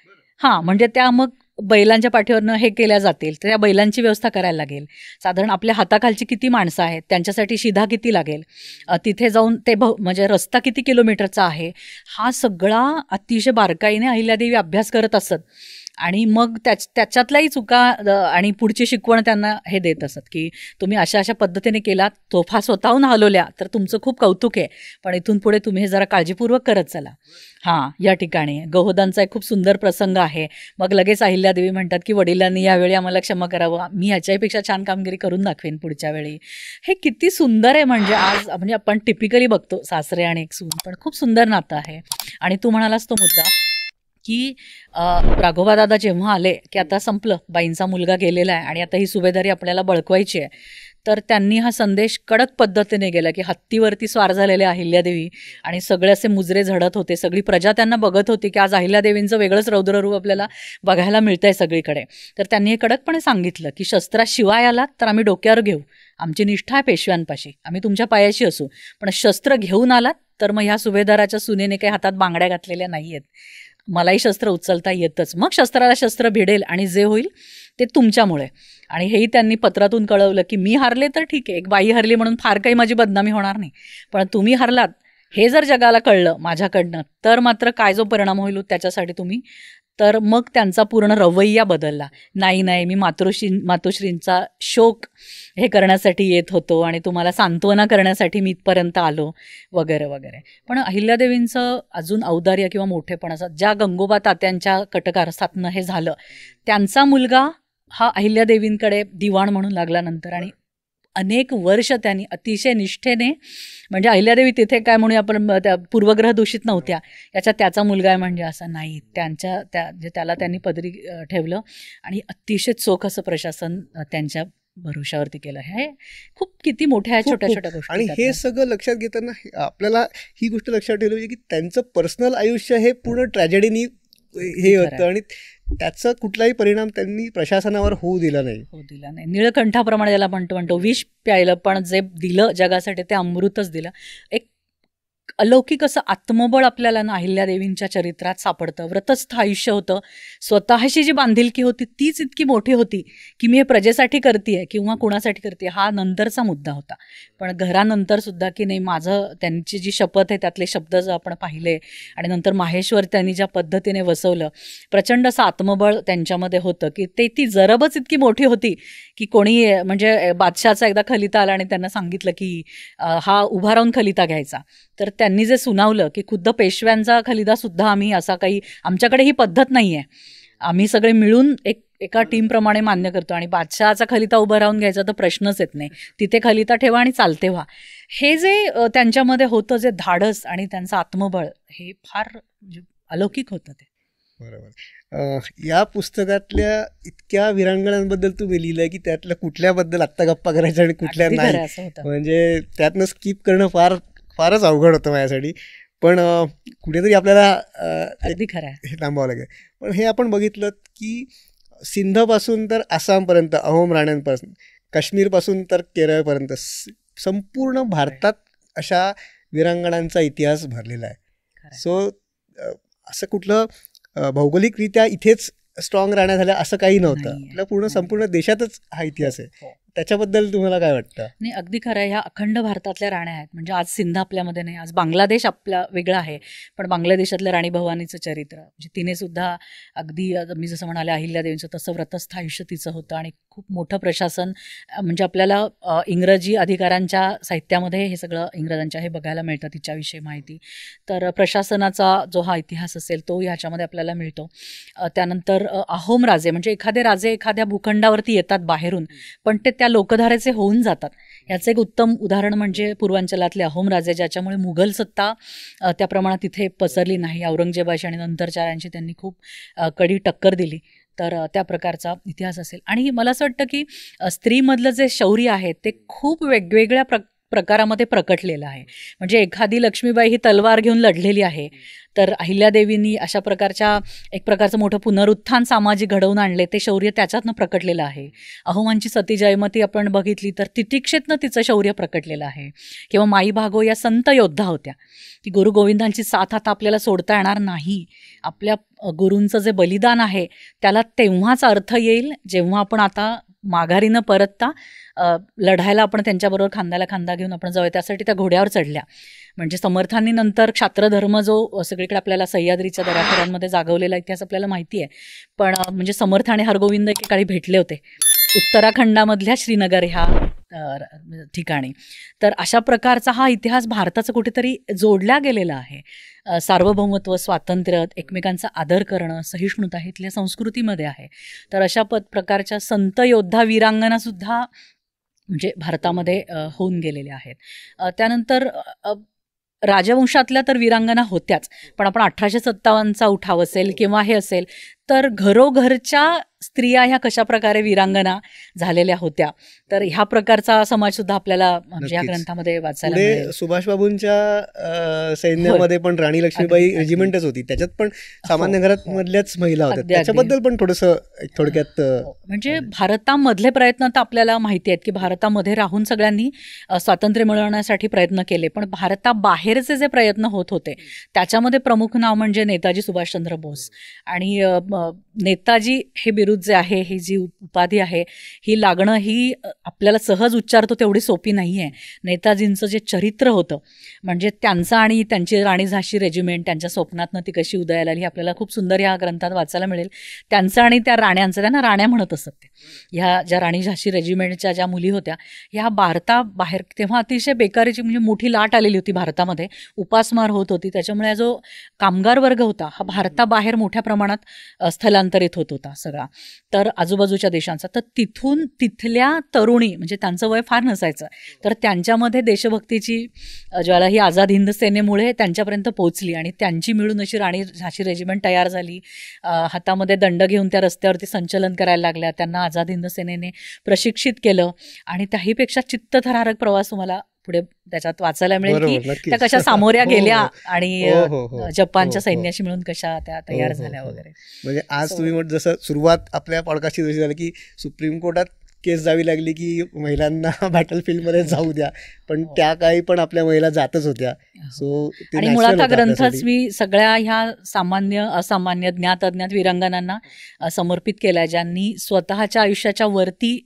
म्हणजे त्या मग बैलांच्या पाठीवरनं हे केल्या जातील तर त्या बैलांची व्यवस्था करायला लागेल. साधारण आपल्या हाताखालची किती माणसं आहेत त्यांच्यासाठी शिधा किती लागेल, तिथे जाऊन ते म्हणजे रस्ता किती किलोमीटरचा आहे, हा सगळा अतिशय बारकाईने अहिल्यादेवी अभ्यास करत असत. आणि मग त्याच्यातल्याही चुका आणि पुढची शिकवण त्यांना हे देत असत की तुम्ही अशा अशा पद्धतीने केलात, तोफा स्वतःहून हलवल्या तर तुमचं खूप कौतुक आहे, पण इथून पुढे तुम्ही हे जरा काळजीपूर्वक करत चला. या ठिकाणी गहोदांचा एक खूप सुंदर प्रसंग आहे. मग लगेच अहिल्यादेवी म्हणतात की वडिलांनी यावेळी आम्हाला क्षमा करावं, मी ह्याच्यापेक्षा छान कामगिरी करून दाखवेन पुढच्या वेळी. हे किती सुंदर आहे. म्हणजे आज म्हणजे आपण टिपिकली बघतो सासरे आणि एक सून, पण खूप सुंदर नातं आहे. आणि तू म्हणालास तो मुद्दा की राघोबादादा जेव्हा आले की आता संपलं, बाईंचा मुलगा गेलेला आहे आणि आता ही सुभेदारी आपल्याला बळकवायची आहे, तर त्यांनी हा संदेश कडक पद्धतीने गेला की हत्तीवरती स्वार झालेल्या अहिल्यादेवी आणि सगळे असे मुजरे झडत होते, सगळी प्रजा त्यांना बघत होती की आज अहिल्यादेवींचं वेगळंच रौद्ररूप आपल्याला बघायला मिळतंय सगळीकडे. तर त्यांनी हे कडकपणे सांगितलं की शस्त्राशिवाय आलात तर आम्ही डोक्यावर घेऊ, आमची निष्ठा आहे पेशव्यांपाशी, आम्ही तुमच्या पायाशी असू, पण शस्त्र घेऊन आलात तर मग ह्या सुभेदाराच्या सुनेने काही हातात बांगड्या घातलेल्या नाही आहेत, मलाही शस्त्र उचलता येतच, मग शस्त्राला शस्त्र भिडेल आणि जे होईल ते तुमच्यामुळे. आणि हेही त्यांनी पत्रातून कळवलं की मी हारले तर ठीक आहे, एक बाई हरली म्हणून फार काही माझी बदनामी होणार नाही, पण तुम्ही हरलात हे जर जगाला कळलं माझ्याकडनं तर मात्र काय जो परिणाम होईल त्याच्यासाठी तुम्ही. तर मग त्यांचा पूर्ण रवैया बदलला. नाही मी मातोश्रींचा शोक हे करण्यासाठी येत होतो आणि तुम्हाला सांत्वना करण्यासाठी मी इथपर्यंत आलो वगैरे वगैरे. पण अहिल्यादेवींचं अजून औदार्य किंवा मोठेपण असं ज्या गंगोबा तात्यांच्या कटकारस्थातनं हे झालं, त्यांचा मुलगा हा अहिल्यादेवींकडे दिवाण म्हणून लागल्यानंतर आणि अनेक वर्ष त्यांनी अतिशय निष्ठेने, म्हणजे अहिल्यादेवी तिथे काय म्हणूया आपण त्या पूर्वग्रह दूषित नव्हत्या, त्याचा मुलगा आहे म्हणजे असं नाही, त्याला त्यांनी पदरी ठेवलं आणि अतिशय चोख असं प्रशासन त्यांच्या भरोशावरती केलं. हे खूप किती मोठ्या छोट्या छोट्या गोष्टी. आणि हे सगळं लक्षात घेताना आपल्याला ही गोष्ट लक्षात ठेवली पाहिजे की त्यांचं पर्सनल आयुष्य हे पूर्ण ट्रॅजेडीनी हे होतं आणि त्याचा कुठलाही परिणाम त्यांनी प्रशासनावर होऊ दिला नाही. निळकंठाप्रमाणे ज्याला म्हणतो विष प्यायलं पण जे दिलं जगासाठी ते अमृतच दिलं. एक अलौकिक असं आत्मबळ आपल्याला ना अहिल्यादेवींच्या चरित्रात सापडतं. व्रतस्थ आयुष्य होतं, स्वतःशी जी बांधिलकी होती तीच इतकी मोठी होती की मी हे प्रजेसाठी करते किंवा कुणासाठी करते हा नंतरचा मुद्दा होता. पण घरानंतर सुद्धा की नाही माझं, त्यांची जी शपथ आहे त्यातले शब्द जर आपण पाहिले आणि नंतर माहेश्वर त्यांनी ज्या पद्धतीने वसवलं, प्रचंड असं आत्मबळ त्यांच्यामध्ये होतं की ती जरबच इतकी मोठी होती की कोणी म्हणजे बादशाचा एकदा खलिता आला आणि त्यांना सांगितलं की हा उभा राहून खलिता घ्यायचा, तर त्यांनी जे सुनावलं की खुद्द पेशव्यांचा खलिता सुद्धा आम्ही असा काही, आमच्याकडे ही पद्धत नाही आहे, आम्ही सगळे मिळून एका टीमप्रमाणे मान्य करतो आणि बादशहाचा खलिता उभा राहून घ्यायचा तर प्रश्नच येत नाही, तिथे खलिता ठेवा आणि चालते व्हा. हे जे त्यांच्यामध्ये होतं, जे धाडस आणि त्यांचं आत्मबळ, हे फार अलौकिक होतं ते. बरोबर. या पुस्तकातल्या इतक्या विरांगणांबद्दल तुम्ही लिहिलंय की त्यातल्या कुठल्याबद्दल आत्ता गप्पा करायच्या आणि कुठल्या नाही, म्हणजे त्यातनं स्किप करणं फारच अवघड होतं माझ्यासाठी. पण कुठेतरी आपल्याला अगदी खरं आहे हे थांबावं लागेल. पण हे आपण बघितलं की सिंधपासून तर आसामपर्यंत अहोम राण्यांपासून काश्मीरपासून तर केरळपर्यंत संपूर्ण भारतात अशा वीरांगणांचा इतिहास भरलेला आहे. सो असं कुठलं भौगोलिकरित्या इथेच स्ट्रॉंग राहण्या झाल्या असं काही नव्हतं. आपल्या पूर्ण संपूर्ण देशातच हा इतिहास आहे. त्याच्याबद्दल तुम्हाला काय वाटतं? नाही, अगदी खरं आहे. ह्या अखंड भारतातल्या राण्या आहेत. म्हणजे आज सिंध आपल्यामध्ये नाही, आज बांगलादेश आपला वेगळा आहे, पण बांगलादेशातल्या राणी भवानीचं चरित्र म्हणजे तिने सुद्धा अगदी मी जसं म्हणाले अहिल्यादेवींचं तसं व्रतस्थ आयुष्य तिचं होतं आणि खूप मोठं प्रशासन. म्हणजे आपल्याला इंग्रजी अधिकाऱ्यांच्या साहित्यामध्ये हे सगळं इंग्रजांच्या हे बघायला मिळतं तिच्याविषयी माहिती. तर प्रशासनाचा जो हा इतिहास असेल तो ह्याच्यामध्ये आपल्याला मिळतो. त्यानंतर अहोम राजे म्हणजे एखादे राजे एखाद्या भूखंडावरती येतात बाहेरून, पण ते त्या लोकधारेचे होऊन जातात. याचं एक उत्तम उदाहरण म्हणजे पूर्वांचलातले अहोम राजे, ज्याच्यामुळे मुघल सत्ता त्या प्रमाणात तिथे पसरली नाही. औरंगजेबाशी आणि नंतरच्या यांची त्यांनी खूप कडी टक्कर दिली. तर त्या प्रकारचा इतिहास असेल. आणि मला असं वाटतं की स्त्रीमधलं जे शौर्य आहे ते खूप वेगवेगळ्या प्रकारामध्ये प्रकटलेलं आहे. म्हणजे एखादी लक्ष्मीबाई ही तलवार घेऊन लढलेली आहे, तर अहिल्यादेवींनी अशा प्रकारच्या एक प्रकारचं मोठं पुनरुत्थान सामाजिक घडवून आणले, ते शौर्य त्याच्यातनं प्रकटलेलं आहे. अहोमांची सती जयमती आपण बघितली तर तितिक्षेतनं तिचं शौर्य प्रकटलेलं आहे. किंवा माई भागो या संत योद्धा होत्या की गुरु गोविंदांची साथ आता आपल्याला सोडता येणार नाही. आपल्या गुरूंचं जे बलिदान आहे त्याला तेव्हाच अर्थ येईल जेव्हा आपण आता माघारीनं परतता लढायला आपण त्यांच्याबरोबर खांद्याला खांदा घेऊन आपण जाऊया. त्यासाठी त्या घोड्यावर चढल्या. म्हणजे समर्थांनी नंतर क्षात्रधर्म जो सगळीकडे आपल्याला सह्याद्रीच्या दऱ्याखोऱ्यांमध्ये जागवलेला इतिहास आपल्याला माहिती आहे. पण म्हणजे समर्थ आणि हरगोविंद एकेकाळी भेटले होते उत्तराखंडामधल्या श्रीनगर ह्या ठिकाणी. तर अशा प्रकारचा हा इतिहास भारताचा कुठेतरी जोडला गेलेला आहे. सार्वभौमत्व, स्वातंत्र्य, एकमेकांचा आदर करणं, सहिष्णुता हे इथल्या संस्कृतीमध्ये आहे. तर अशा प्रकारच्या संत योद्धा वीरांगनासुद्धा म्हणजे भारतामध्ये होऊन गेलेल्या आहेत. त्यानंतर राजवंशातल्या तर वीरांगना होत्याच, पण आपण 1857चा उठाव असेल किंवा हे असेल तर घरोघरच्या स्त्रिया ह्या कशा प्रकारे वीरांगना झालेल्या होत्या. तर ह्या प्रकारचा समाजसुद्धा आपल्याला म्हणजे या ग्रंथामध्ये वाचायला मिळेल. सुभाषबाबूंच्या सैन्यामध्ये पण राणी लक्ष्मीबाई रेजिमेंटच होती, त्याच्यात पण सामान्य घरात मधल्याच महिला होत्या. त्याच्याबद्दल पण थोडंसं थोडक्यात म्हणजे भारतामधले प्रयत्न तर आपल्याला माहिती आहेत की भारतामध्ये राहून सगळ्यांनी स्वातंत्र्य मिळवण्यासाठी प्रयत्न केले, पण भारताबाहेरचे जे प्रयत्न होत होते त्याच्यामध्ये प्रमुख नाव म्हणजे नेताजी सुभाषचंद्र बोस. आणि नेताजी हे बिरुद जे आहे, ही जी उपाधी आहे ही लागणं ही आपल्याला सहज उच्चारतो तेवढी सोपी नाही आहे. नेताजींचं जे चरित्र होतं म्हणजे त्यांचं आणि त्यांची राणी झाशी रेजिमेंट त्यांच्या स्वप्नातनं ती कशी उदयाला आली हे आपल्याला खूप सुंदर या ग्रंथात वाचायला मिळेल. त्यांचं आणि त्या राण्यांचं, त्यांना राण्या म्हणत असत ते, ह्या ज्या राणी झाशी रेजिमेंटच्या ज्या मुली होत्या ह्या भारताबाहेर तेव्हा अतिशय बेकारीची म्हणजे मोठी लाट आलेली होती भारतामध्ये, उपासमार होत होती. त्याच्यामुळे जो कामगार वर्ग होता हा भारताबाहेर मोठ्या प्रमाणात स्थलांतरित होत होता सगळा, तर आजूबाजूच्या देशांचा. तर तिथून तिथल्या तरुणी म्हणजे त्यांचं वय फार नसायचं, तर त्यांच्यामध्ये देशभक्तीची ज्वाला ही आझाद हिंद सेनेमुळे त्यांच्यापर्यंत पोहोचली आणि त्यांची मिळून अशी राणी झाशी रेजिमेंट तयार झाली. हातामध्ये दंड घेऊन त्या रस्त्यावरती संचलन करायला लागल्या. त्यांना आझाद हिंद सेनेने प्रशिक्षित केलं आणि त्याहीपेक्षा चित्तथरारक प्रवास तुम्हाला पुढे त्याच्यात वाचायला मिळेल की त्या कशा सामोऱ्या गेल्या आणि जपानच्या सैन्याशी मिळून कशा त्या तयार झाल्या वगैरे. म्हणजे आज तुम्ही जसं सुरुवात आपल्या पॉडकास्टची जशी झाली की सुप्रीम कोर्टात केस जावी लागली की महिलांना बॅटलफील्डमध्ये जाऊ द्या, पण त्या काळी पण आपल्या महिला जातच होत्या. सो आणि मुळात हा ग्रंथच मी सगळ्या ह्या सामान्य असामान्य ज्ञात अज्ञात वीरांगनांना समर्पित केलाय, ज्यांनी स्वतःच्या आयुष्याच्या वरती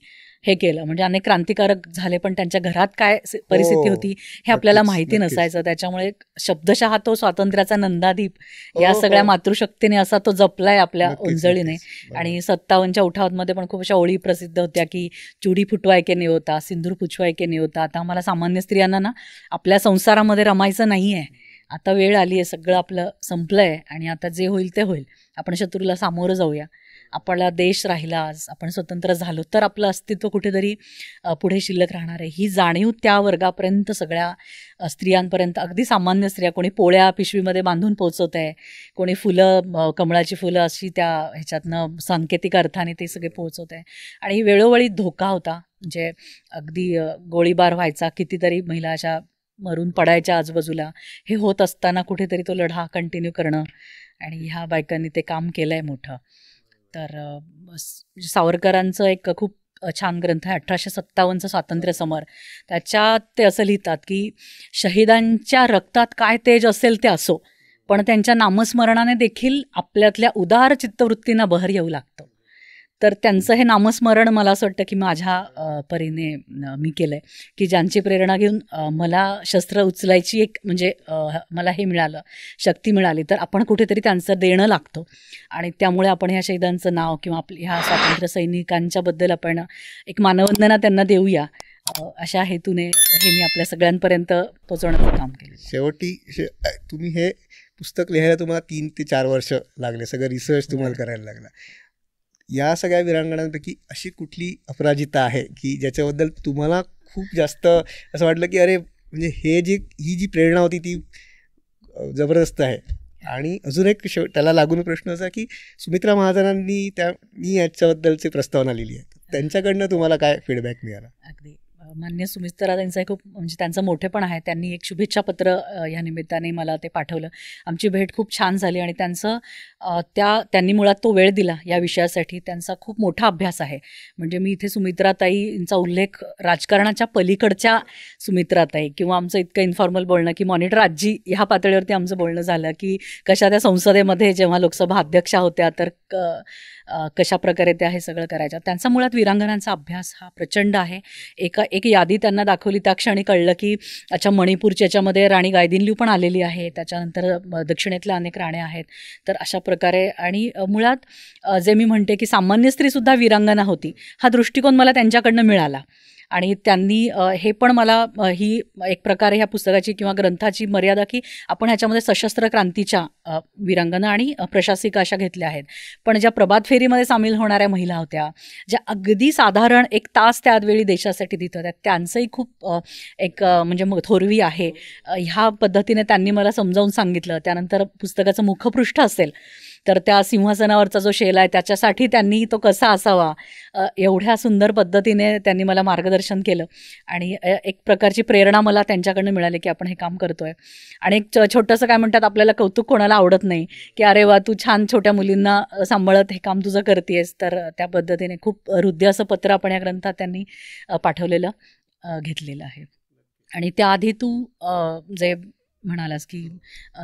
हे केलं. म्हणजे अनेक क्रांतिकारक झाले पण त्यांच्या घरात काय परिस्थिती होती हे आपल्याला माहिती नसायचं. त्याच्यामुळे शब्दशः तो स्वातंत्र्याचा नंदादीप या सगळ्या मातृशक्तीने असा तो जपलाय आपल्या उंजळीने. आणि 57च्या उठावांमध्ये पण खूप अशा ओळी प्रसिद्ध होत्या की चुडी फुटवाय के नाही होता, सिंदूर पुछवाय के नाही होता. आता आम्हाला सामान्य स्त्रियांना ना आपल्या संसारामध्ये रमायचं नाही आहे, आता वेळ आली आहे, सगळं आपलं संपलंय आणि आता जे होईल ते होईल, आपण शत्रूला सामोरं जाऊया, आपला देश राहिला, आज आपण स्वतंत्र झालो तर आपलं अस्तित्व कुठेतरी पुढे शिल्लक राहणार आहे. ही जाणीव त्या वर्गापर्यंत सगळ्या स्त्रियांपर्यंत, अगदी सामान्य स्त्रिया, कोणी पोळ्या पिशवीमध्ये बांधून पोचवत आहे, कोणी फुलं कमळाची फुलं अशी त्या ह्याच्यातनं सांकेतिक अर्थाने ते सगळे पोहोचवत आहे. आणि वेळोवेळी धोका होता, म्हणजे अगदी गोळीबार व्हायचा, कितीतरी महिला अशा मरून पडायच्या आजूबाजूला. हे होत असताना कुठेतरी तो लढा कंटिन्यू करणं आणि ह्या बायकांनी ते काम केलं आहे मोठं. तर सावरकरांचं एक खूप छान ग्रंथ आहे 1857चं स्वातंत्र्य समर. त्याच्यात ते असं लिहितात की शहीदांच्या रक्तात काय तेज असेल ते असो, पण त्यांच्या नामस्मरणाने देखील आपल्यातल्या उदार चित्तवृत्तींना बहर येऊ लागतं. तर त्यांचं हे नामस्मरण मला असं वाटतं की माझ्या परीने मी केलं आहे, की ज्यांची प्रेरणा घेऊन मला शस्त्र उचलायची एक म्हणजे मला हे मिळालं, शक्ती मिळाली. तर आपण कुठेतरी त्यांचं देणं लागतं आणि त्यामुळे आपण ह्या शहीदांचं नाव किंवा ह्या स्वातंत्र्य सैनिकांच्याबद्दल आपण एक मानवंदना त्यांना देऊया, अशा हेतूने हे मी आपल्या सगळ्यांपर्यंत पोहोचवण्याचं काम केलं. शेवटी तुम्ही हे पुस्तक लिहायला तुम्हाला 3 ते 4 वर्ष लागले, सगळं रिसर्च तुम्हाला करायला लागला. या सगळ्या वीरांगणांपैकी अशी कुठली अपराजिता आहे की ज्याच्याबद्दल तुम्हाला खूप जास्त असं वाटलं की अरे म्हणजे ही जी प्रेरणा होती ती जबरदस्त आहे? आणि अजून एक त्याला लागून प्रश्न असा की सुमित्रा महाजनांनी याच्याबद्दलची प्रस्तावना लिहिली आहे, त्यांच्याकडनं तुम्हाला काय फीडबॅक मिळाला? अगदी मान्य सुमित्रा त्यांचा खूप म्हणजे त्यांचं मोठेपण आहे. त्यांनी एक शुभेच्छा पत्र या निमित्ताने मला ते पाठवलं. आमची भेट खूप छान झाली आणि त्यांनी मुळात तो वेळ दिला या विषयासाठी. त्यांचा खूप मोठा अभ्यास आहे. म्हणजे मी इथे सुमित्राताईंचा उल्लेख राजकारणाच्या पलीकडच्या सुमित्राताई किंवा आमचं इतकं इन्फॉर्मल बोलणं की मॉनिटर आजी ह्या पातळीवरती आमचं बोलणं झालं की कशा त्या संसदेमध्ये जेव्हा लोकसभा अध्यक्षा होत्या तर कशा प्रकारे त्या हे सगळं करायच्या. त्यांचा मुळात वीरांगणांचा अभ्यास हा प्रचंड आहे. एक यादी त्यांना दाखवली त्या क्षणी कळलं की अच्छा मणिपूरच्या याच्यामध्ये राणी गायदिन्ल्यू पण आलेली आहे, त्याच्यानंतर दक्षिणेतल्या अनेक राण्या आहेत. तर अशा प्रकारे आणि मुळात जे मी म्हणते की सामान्य स्त्रीसुद्धा वीरांगना होती हा दृष्टिकोन मला त्यांच्याकडनं मिळाला. आणि त्यांनी हे पण मला ही एक प्रकारे ह्या पुस्तकाची किंवा ग्रंथाची मर्यादा की आपण ह्याच्यामध्ये सशस्त्र क्रांतीच्या वीरांगना आणि प्रशासिका अशा घेतल्या आहेत, पण ज्या प्रभात फेरीमध्ये सामील होणाऱ्या महिला होत्या, ज्या अगदी साधारण 1 तास त्यावेळी देशासाठी देत होत्या, त्यांचंही खूप एक म्हणजे थोरवी आहे ह्या पद्धतीने त्यांनी मला समजावून सांगितलं. त्यानंतर पुस्तकाचं मुखपृष्ठ असेल तर त्या सिंहासनावरचा जो शेला आहे त्याच्यासाठी त्यांनी तो कसा असावा एवढ्या सुंदर पद्धतीने त्यांनी मला मार्गदर्शन केलं आणि एक प्रकारची प्रेरणा मला त्यांच्याकडनं मिळाली की आपण हे काम करतोय. आणि एक छोटंसं काय म्हणतात, आपल्याला कौतुक कोणाला आवडत नाही की अरे वा तू छान छोट्या मुलींना सांभाळत हे काम तुझं करतेस. तर त्या पद्धतीने खूप हृदय असं पत्र आपण या ग्रंथात त्यांनी पाठवलेलं घेतलेलं आहे. आणि त्याआधी तू जे म्हणालास की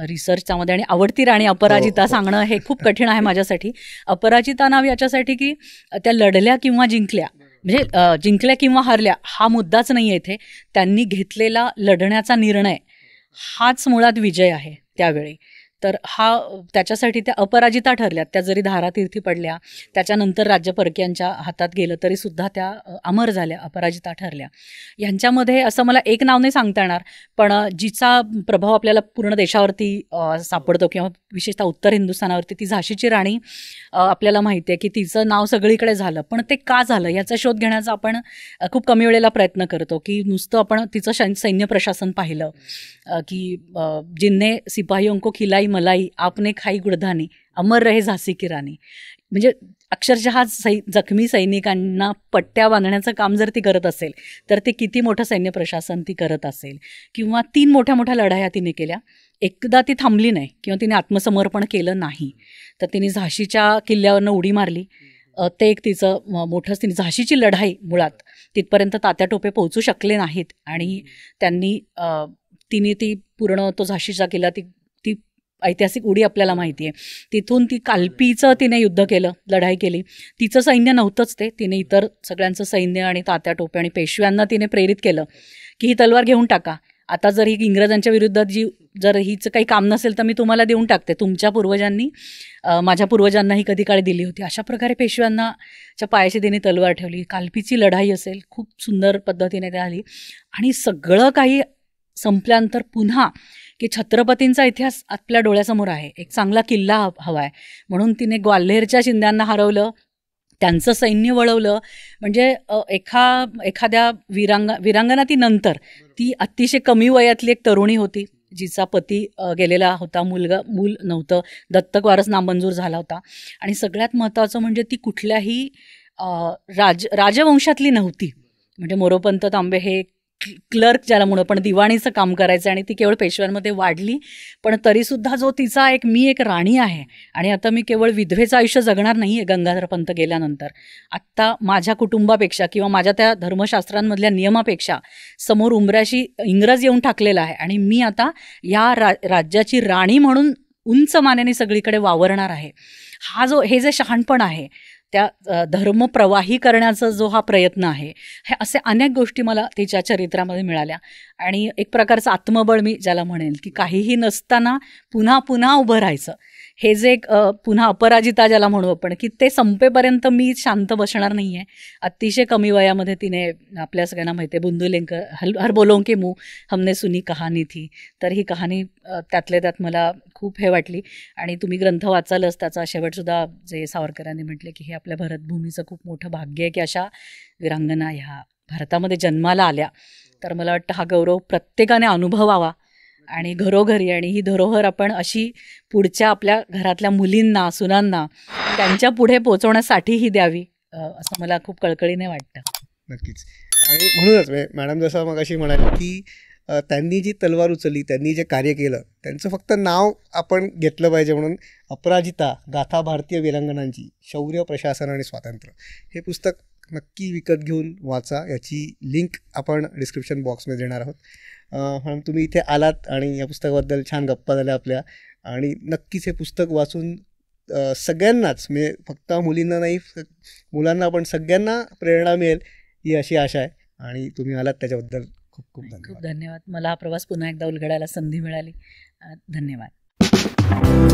रिसर्चच्यामध्ये आणि आवडती राणी अपराजिता सांगणं हे खूप कठीण आहे माझ्यासाठी. अपराजिता नाव याच्यासाठी की त्या लढल्या किंवा जिंकल्या, म्हणजे जिंकल्या किंवा हारल्या हा मुद्दाच नाही आहे इथे. त्यांनी घेतलेला लढण्याचा निर्णय हाच मुळात विजय आहे त्यावेळी. तर त्याच्यासाठी त्या अपराजिता ठरल्यात. त्या जरी धारातीर्थी पडल्या, त्याच्यानंतर राज्य परक्यांच्या हातात गेलं तरी सुद्धा त्या अमर झाल्या, अपराजिता ठरल्या. ह्यांच्यामध्ये असं मला एक नाव नाही सांगता येणार, पण जिचा प्रभाव आपल्याला पूर्ण देशावरती सापडतो किंवा विशेषतः उत्तर हिंदुस्थानावरती, ती झाशीची राणी आपल्याला माहिती आहे की तिचं नाव सगळीकडे झालं. पण ते का झालं याचा शोध घेण्याचा आपण खूप कमी वेळेला प्रयत्न करतो. की नुसतं आपण तिचं सैन्य प्रशासन पाहिलं की जिन्ने सिपाहियों को खिलाई मलाई आपने खाई गुडधानी अमर रहे झाशी की राणी. म्हणजे अक्षरशः जखमी सैनिकांना पट्ट्या बांधण्याचं काम जर ती करत असेल तर ते किती मोठं सैन्य प्रशासन ती करत असेल. किंवा 3 मोठ्या मोठ्या लढाया तिने केल्या, एकदा ती थांबली नाही किंवा तिने आत्मसमर्पण केलं नाही. तर तिने झाशीच्या किल्ल्यावरनं उडी मारली. ते एक तिचं मोठंच, तिने झाशीची लढाई मुळात तिथपर्यंत तात्या टोपे पोहोचू शकले नाहीत आणि तिने ती पूर्ण तो झाशीचा किल्ला ती ऐतिहासिक उडी आपल्याला माहिती आहे. तिथून ती काल्पीचं तिने युद्ध केलं, लढाई केली. तिचं सैन्य नव्हतंच ते, तिने इतर सगळ्यांचं सैन्य आणि तात्या टोपे आणि पेशव्यांना तिने प्रेरित केलं की ही तलवार घेऊन टाका. आता जर ही इंग्रजांच्या विरुद्धात जर हिचं काही काम नसेल तर मी तुम्हाला देऊन टाकते, तुमच्या पूर्वजांनी माझ्या पूर्वजांनाही कधी काळी दिली होती. अशा प्रकारे पेशव्यांनाच्या पायाशी तिने तलवार ठेवली. काल्पीची लढाई असेल, खूप सुंदर पद्धतीने त्या आली. आणि सगळं काही संपल्यानंतर पुन्हा की छत्रपतींचा इतिहास आपल्या डोळ्यासमोर आहे, एक चांगला किल्ला हवा आहे म्हणून तिने ग्वाल्हेरच्या शिंद्यांना हरवलं, त्यांचं सैन्य वळवलं. म्हणजे एखाद्या वीरांगना ती नंतर ती अतिशय कमी वयातली एक तरुणी होती जिचा पती गेलेला होता, मूल नव्हतं, दत्तक वारस नामंजूर झाला होता. आणि सगळ्यात महत्त्वाचं म्हणजे ती कुठल्याही राजवंशातली नव्हती. म्हणजे मोरोपंत तांबे हे क्लर्क ज्याला म्हणू पण दिवाणीचं काम करायचं आणि ती केवळ पेशव्यांमध्ये वाढली. पण तरीसुद्धा जो तिचा मी एक राणी आहे आणि आता मी केवळ विधवेचं आयुष्य जगणार नाही आहे गंगाधर पंत गेल्यानंतर. आत्ता माझ्या कुटुंबापेक्षा किंवा माझ्या त्या धर्मशास्त्रांमधल्या नियमापेक्षा समोर उंबऱ्याशी इंग्रज येऊन ठाकलेला आहे आणि मी आता या राज्याची राणी म्हणून उंच मानेने सगळीकडे वावरणार आहे. हे जे शहाणपण आहे, त्या धर्म प्रवाही करण्याचा जो हा प्रयत्न आहे, हे असे अनेक गोष्टी मला तिच्या चरित्रामध्ये मिळाल्या. आणि एक प्रकारचं आत्मबळ मी ज्याला म्हणेल की काहीही नसताना पुन्हा पुन्हा उभं राहायचं, हे जे एक पुन्हा अपराजिता ज्याला म्हणू आपण, की ते संपेपर्यंत मी शांत बसणार नाही आहे. अतिशय कमी वयामध्ये तिने, आपल्या सगळ्यांना माहिती आहे बुंदुलेंकर हर बोलों के मुँह हमने सुनी कहाणी थी, तर ही कहाणी त्यातल्या त्यात मला खूप हे वाटली. आणि तुम्ही ग्रंथ वाचालच, त्याचा शेवटसुद्धा जे सावरकरांनी म्हटले की हे आपल्या भरतभूमीचं खूप मोठं भाग्य आहे की अशा वीरांगना ह्या भारतामध्ये जन्माला आल्या. तर मला वाटतं हा गौरव प्रत्येकाने अनुभवावा आणि घरोघरी, आणि ही धरोहर आपण अशी पुढच्या आपल्या घरातल्या मुलींना, सुनांना त्यांच्या पुढे पोचवण्यासाठीही द्यावी, असं मला खूप कळकळीने वाटतं. नक्कीच. आणि म्हणूनच मॅडम जसं मग अशी म्हणाली की त्यांनी जी तलवार उचलली, त्यांनी जे कार्य केलं, त्यांचं फक्त नाव आपण घेतलं पाहिजे. म्हणून अपराजिता, गाथा भारतीय वीरांगनांची, शौर्य, प्रशासन आणि स्वातंत्र्य, हे पुस्तक नक्की विकत घेऊन वाचा. याची लिंक आपण डिस्क्रिप्शन बॉक्समध्ये देणार आहोत. म्हणून तुम्ही इथे आलात आणि या पुस्तकाबद्दल छान गप्पा झाल्या आपल्या. आणि नक्कीच हे पुस्तक वाचून सगळ्यांनाच, म्हणजे फक्त मुलींना नाही, मुलांना पण सगळ्यांना प्रेरणा मिळेल ही अशी आशा आहे. आणि तुम्ही आलात त्याच्याबद्दल खूप खूप धन्यवाद. खूप धन्यवाद. मला हा प्रवास पुन्हा एकदा उलगडायला संधी मिळाली. धन्यवाद.